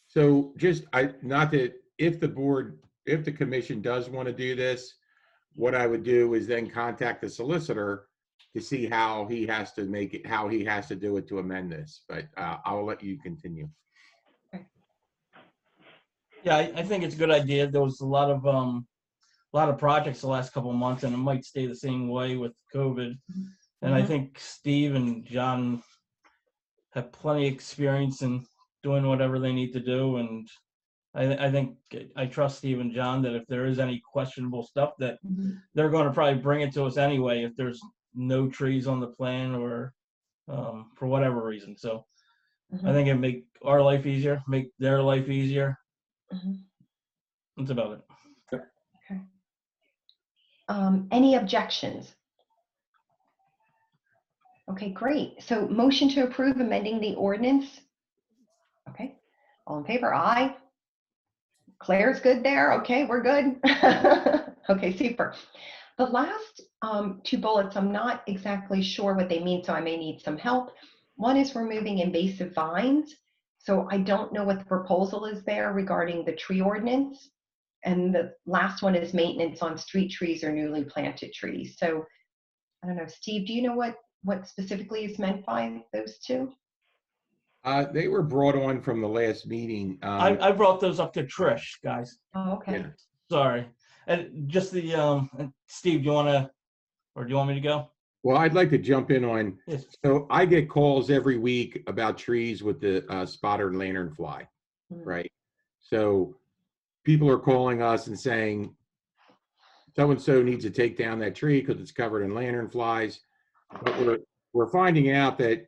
So just, not that if the commission does want to do this, what I would do is then contact the solicitor to see how he has to do it to amend this. But I'll let you continue. Yeah, I think it's a good idea. There was a lot of projects the last couple of months, and it might stay the same way with COVID. And I think Steve and John have plenty of experience in doing whatever they need to do. And I think I trust Steve and John that if there is any questionable stuff, that they're going to probably bring it to us anyway if there's no trees on the plan or for whatever reason. So I think it make our life easier, make their life easier. That's about it. Okay. Any objections? Okay, great. So motion to approve amending the ordinance. Okay, all in favor? Aye. Claire's good there. Okay, we're good. Okay, super. The last 2 bullets, I'm not exactly sure what they mean, so I may need some help. One is removing invasive vines. So I don't know what the proposal is there regarding the tree ordinance. And the last one is maintenance on street trees or newly planted trees. So I don't know, Steve, do you know what specifically is meant by those 2? They were brought on from the last meeting. I brought those up to Trish, guys. Oh, okay. Yeah. Sorry. And just the, Steve, do you want me to go? Well, I'd like to jump in on, Yes. so I get calls every week about trees with the spotted lanternfly, right? So people are calling us and saying, so-and-so needs to take down that tree because it's covered in lanternflies. But we're finding out that,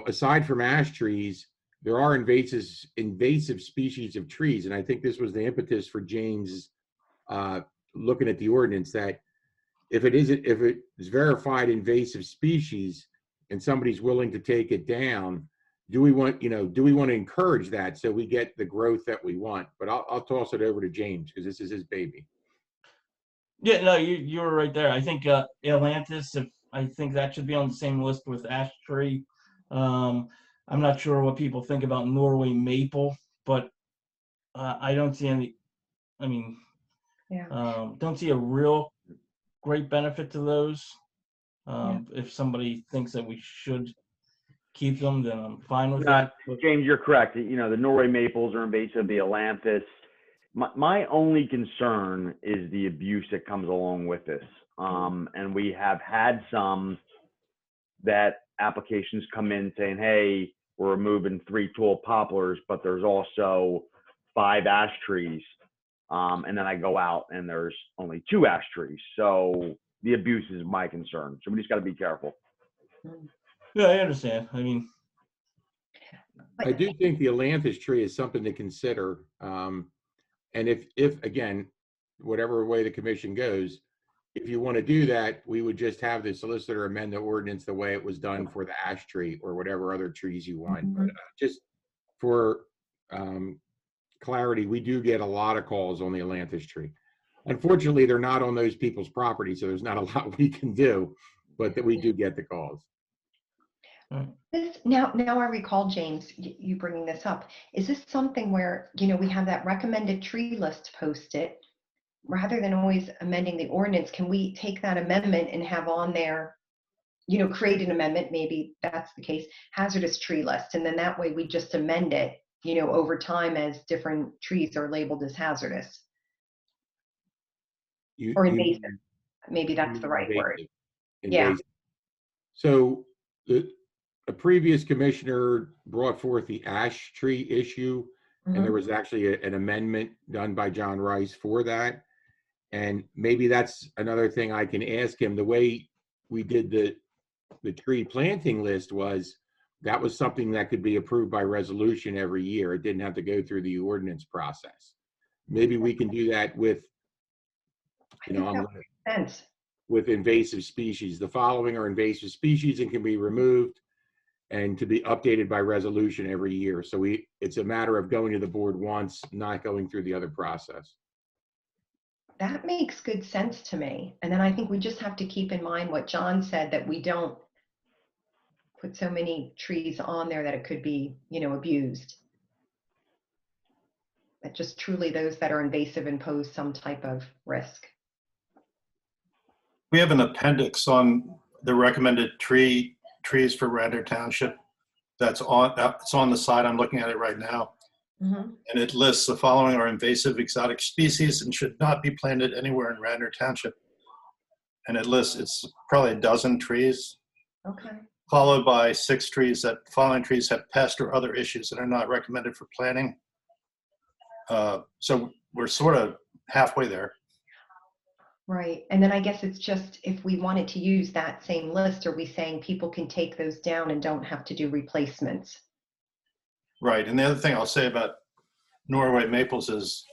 aside from ash trees, there are invasive species of trees. And I think this was the impetus for James looking at the ordinance, that if it is verified invasive species and somebody's willing to take it down, do we want to encourage that so we get the growth that we want? But I'll toss it over to James because this is his baby. Yeah, no, you were right there. I think Atlantis, I think that should be on the same list with ash tree. I'm not sure what people think about Norway maple, but I don't see any. I mean, don't see a real great benefit to those. If somebody thinks that we should keep them, then I'm fine with that. James, you're correct. The Norway maples are invasive, the Atlantis. My only concern is the abuse that comes along with this. And we have had some that applications come in saying, hey, we're removing 3 tall poplars, but there's also 5 ash trees. And then I go out and there's only 2 ash trees. So the abuse is my concern. So we just got to be careful. Yeah, I understand. I mean, I do think the Atlantis tree is something to consider. And if again, whatever way the commission goes, if you want to do that, we would just have the solicitor amend the ordinance the way it was done for the ash tree or whatever other trees you want. But just for clarity, we do get a lot of calls on the Atlantis tree. Unfortunately, they're not on those people's property, so there's not a lot we can do, but that we do get the calls. Now I recall, James, you bringing this up. Is this something where, we have that recommended tree list posted, rather than always amending the ordinance? Can we take that amendment and have on there, create an amendment, maybe that's the case, hazardous tree list, and then that way we just amend it, over time as different trees are labeled as hazardous or invasive. Maybe that's the right word. Yeah. So a previous commissioner brought forth the ash tree issue, and there was actually an amendment done by John Rice for that. And maybe that's another thing I can ask him. The way we did the tree planting list that was something that could be approved by resolution every year. It didn't have to go through the ordinance process. Maybe we can do that with, with invasive species. The following are invasive species and can be removed and to be updated by resolution every year. So it's a matter of going to the board once, not going through the other process. That makes good sense to me. And then I think we just have to keep in mind what John said, that we don't put so many trees on there that it could be, abused. That just truly those that are invasive and pose some type of risk. We have an appendix on the recommended trees for Radnor Township. It's on the side. I'm looking at it right now. And it lists the following are invasive exotic species and should not be planted anywhere in Radnor Township. And it's probably a dozen trees. Okay. Followed by 6 trees following trees have pest or other issues that are not recommended for planting. So we're sort of halfway there. Right. And then I guess it's just, if we wanted to use that same list, are we saying people can take those down and don't have to do replacements? Right. And the other thing I'll say about Norway maples is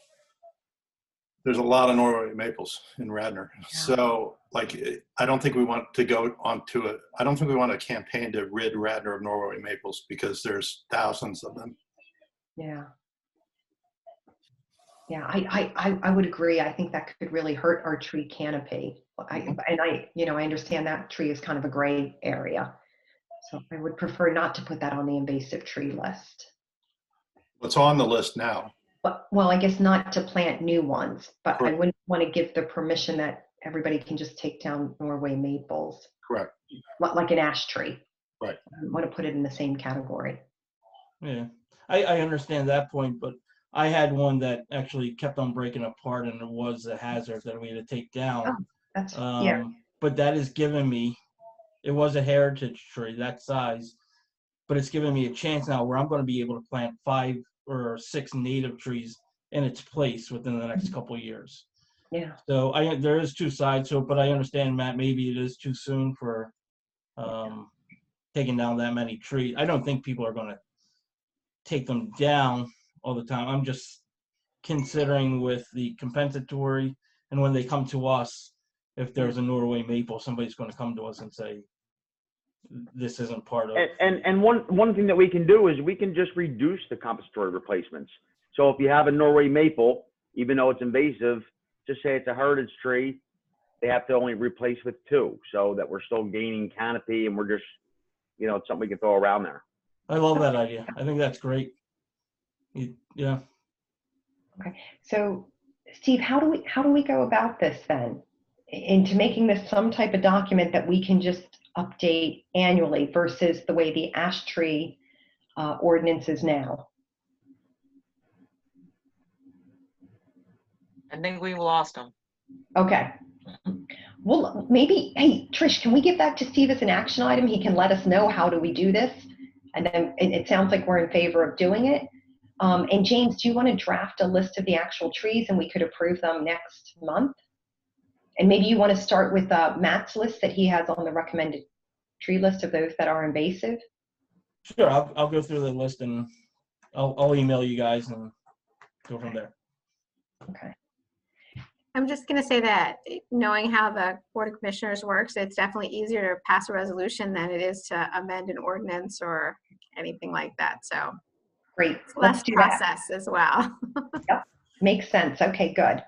there's a lot of Norway maples in Radnor. Yeah. So I don't think we want to go onto it. I don't think we want a campaign to rid Radnor of Norway maples because there's thousands of them. Yeah. Yeah, I would agree. I think that could really hurt our tree canopy. I understand that tree is kind of a gray area. So I would prefer not to put that on the invasive tree list. It's on the list now. Well, I guess not to plant new ones, but Correct. I wouldn't want to give the permission that everybody can just take down Norway maples. Correct. Like an ash tree. Right. I want to put it in the same category. Yeah, I understand that point, but I had one that actually kept on breaking apart, and it was a hazard that we had to take down. Yeah. But that is giving me, it was a heritage tree that size, but it's giving me a chance now where I'm going to be able to plant 5 or 6 native trees in its place within the next couple of years. Yeah. So there is 2 sides to it, but I understand, Matt, maybe it is too soon for taking down that many trees. I don't think people are going to take them down all the time. I'm just considering with the compensatory, and when they come to us, if there's a Norway maple, somebody's going to come to us and say, this isn't part of. And one thing that we can do is we can just reduce the compensatory replacements. So if you have a Norway maple, even though it's invasive, just say it's a heritage tree, they have to only replace with 2, so that we're still gaining canopy, and we're just, it's something we can throw around there. I love that idea. I think that's great. Yeah. Okay. So, Steve, how do we go about this then, into making this some type of document that we can just update annually versus the way the ash tree ordinance is now? I think we lost him. Okay. Well, maybe, hey, Trish, can we give that to Steve as an action item? He can let us know how do we do this. And then it sounds like we're in favor of doing it. And James, do you want to draft a list of the actual trees and we could approve them next month? And maybe you want to start with Matt's list that he has on the recommended tree list of those that are invasive? Sure, I'll go through the list and I'll email you guys and go from there. Okay. I'm just going to say that knowing how the Board of Commissioners works, it's definitely easier to pass a resolution than it is to amend an ordinance or anything like that. So Great. Less Let's do that. process as well. Yep. Makes sense. Okay, good.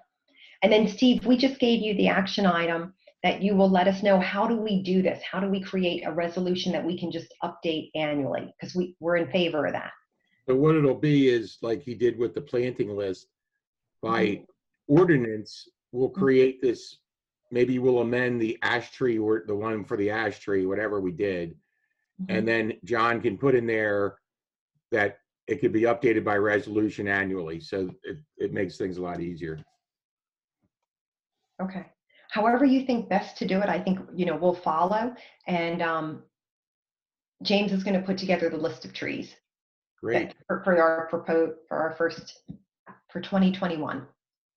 And then Steve, we just gave you the action item that you will let us know, how do we do this? How do we create a resolution that we can just update annually? Because we're in favor of that. So what it'll be is like he did with the planting list, by ordinance, we'll create this, maybe we'll amend the ash tree or the one for the ash tree, whatever we did. And then John can put in there that it could be updated by resolution annually. So it makes things a lot easier. Okay. However you think best to do it, I think, we'll follow. And James is going to put together the list of trees. Great. For our first, for 2021.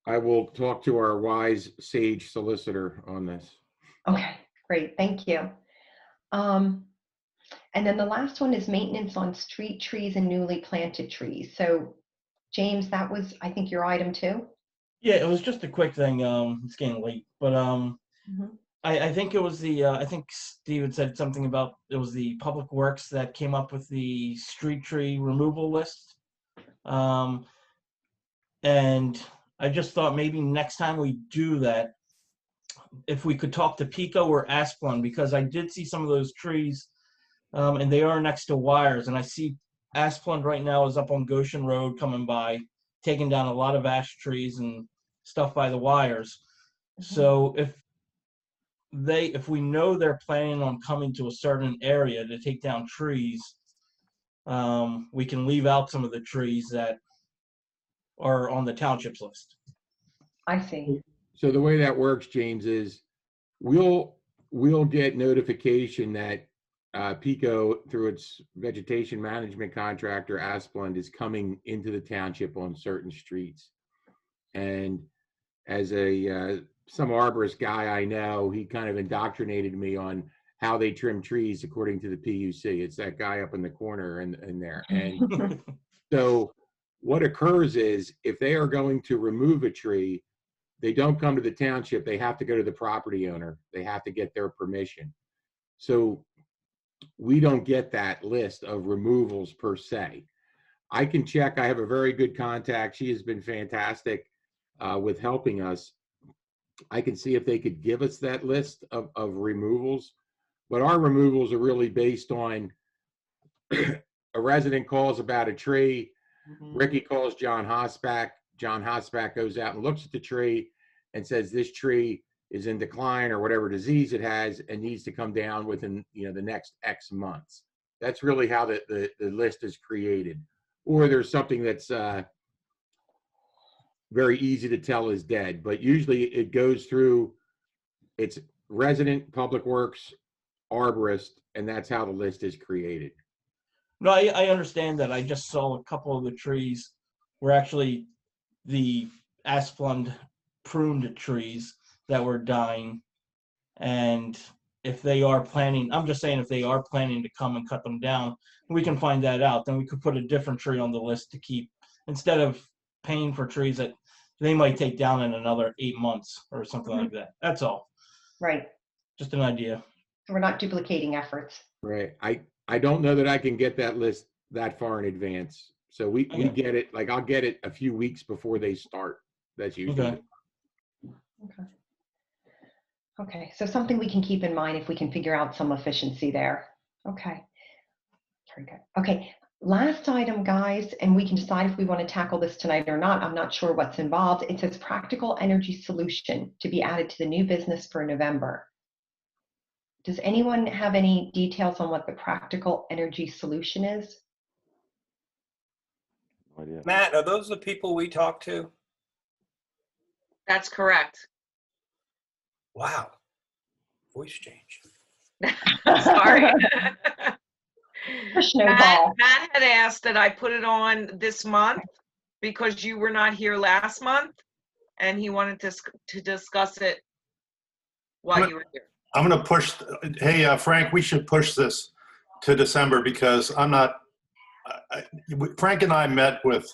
I will talk to our wise sage solicitor on this. Okay, great. Thank you. And then the last one is maintenance on street trees and newly planted trees. So James, that was, I think, your item too. Yeah, it was just a quick thing. It's getting late, but I think it was I think Steven said something about it was the Public Works that came up with the street tree removal list. And I just thought maybe next time we do that, if we could talk to Pico or Asplund, because I did see some of those trees, and they are next to wires, and I see Asplund right now is up on Goshen Road coming by, taking down a lot of ash trees and stuff by the wires. So if we know they're planning on coming to a certain area to take down trees, we can leave out some of the trees that are on the township's list. I see. So the way that works, James, is we'll get notification that Pico, through its vegetation management contractor, Asplund, is coming into the township on certain streets. And as some arborist guy I know, he kind of indoctrinated me on how they trim trees according to the PUC. It's that guy up in the corner in there. And so what occurs is, if they are going to remove a tree, they don't come to the township. They have to go to the property owner. They have to get their permission. So we don't get that list of removals per se. I can check. I have a very good contact. She has been fantastic with helping us. I can see if they could give us that list of removals. But our removals are really based on a resident calls about a tree. Ricky calls John Hosback. John Hosback goes out and looks at the tree and says this tree is in decline or whatever disease it has and needs to come down within the next X months. That's really how the list is created. Or there's something that's very easy to tell is dead, but usually it goes through its resident, Public Works, arborist, and that's how the list is created. No, I understand that. I just saw a couple of the trees were actually the Asplund pruned trees that were dying. And if they are planning, I'm just saying, if they are planning to come and cut them down, we can find that out. Then we could put a different tree on the list to keep, instead of paying for trees that they might take down in another 8 months or something like that. That's all. Right. Just an idea. So we're not duplicating efforts. Right. I don't know that I can get that list that far in advance. So we get it, like I'll get it a few weeks before they start. That's usually. Okay. Okay. So something we can keep in mind if we can figure out some efficiency there. Okay. Very good. Okay. Last item, guys, and we can decide if we want to tackle this tonight or not. I'm not sure what's involved. It says practical energy solution to be added to the new business for November. Does anyone have any details on what the practical energy solution is? No idea. Matt, are those the people we talked to? That's correct. Wow. Voice change. Sorry. Snowball. Matt had asked that I put it on this month because you were not here last month, and he wanted to discuss it while you were here. I'm going to push. Hey, Frank, we should push this to December because I'm not. Frank and I met with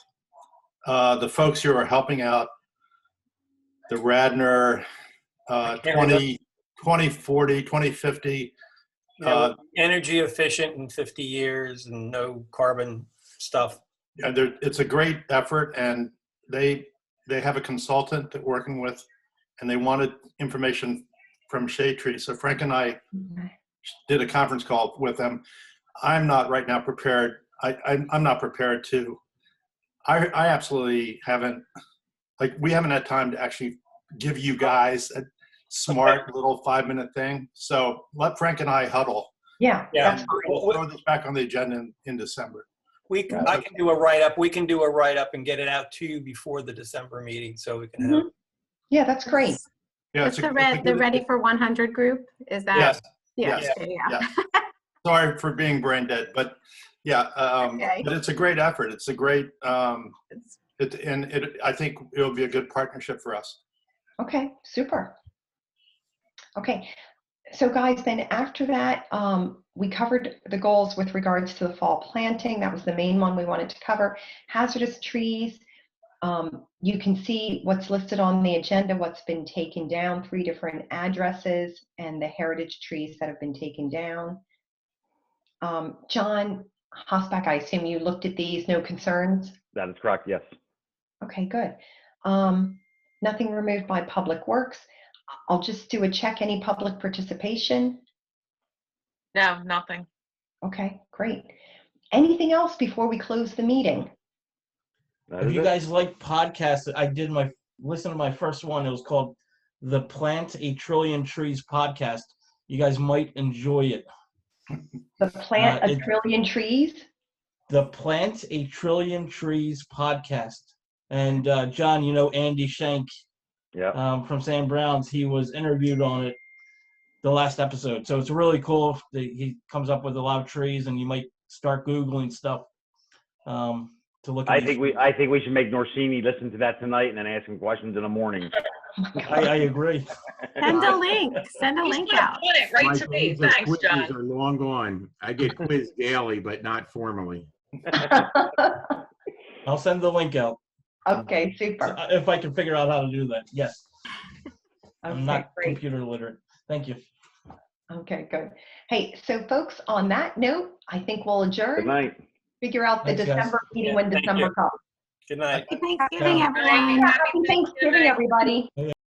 the folks who are helping out the Radnor 2040, 2050. Yeah, energy efficient in 50 years and no carbon stuff. Yeah, it's a great effort, and they have a consultant that working with, and they wanted information from shade trees. So Frank and I did a conference call with them. I'm not right now prepared. I'm not prepared to. I absolutely haven't. Like, we haven't had time to actually give you guys a smart little 5-minute thing. So let Frank and I huddle. Yeah, Yeah. that's We'll throw this back on the agenda in December. I can do a write-up. We can do a write-up and get it out to you before the December meeting, so we can have. Yeah, that's great. Yeah, It's the Ready for 100 group. Is that? Yes. Yeah. Sorry for being brain dead, but yeah, Okay. but it's a great effort. It's a great, I think it'll be a good partnership for us. Okay, super. Okay, so guys, then after that, we covered the goals with regards to the fall planting. That was the main one we wanted to cover. Hazardous trees. You can see what's listed on the agenda, what's been taken down, 3 different addresses, and the heritage trees that have been taken down. John Hosbach, I assume you looked at these, no concerns? That is correct, yes. Okay, good. Nothing removed by Public Works. I'll just do a check, any public participation? No, nothing. Okay, great. Anything else before we close the meeting? If you guys like podcasts, I did listen to my first one. It was called the Plant a Trillion Trees podcast. You guys might enjoy it. The Plant a Trillion Trees? The Plant a Trillion Trees podcast. And John, you know Andy Schenk from Sam Brown's, he was interviewed on it the last episode. So it's really cool. He comes up with a lot of trees, and you might start Googling stuff to look at. I think we should make Norsini listen to that tonight and then ask him questions in the morning. I agree. Send a link. Send a link out. It right My to me. days of Thanks, quizzes John. are long gone. I get quizzed daily, but not formally. I'll send the link out. Okay, super. If I can figure out how to do that, yes. I'm Okay, not great. computer literate. Thank you. Okay, good. Hey, so folks, on that note, I think we'll adjourn. Good night. Figure out the Thanks, guys. December meeting Yeah, when thank December you. comes. Good night. Happy Thanksgiving, Yeah. everyone. Happy Thanksgiving, everybody.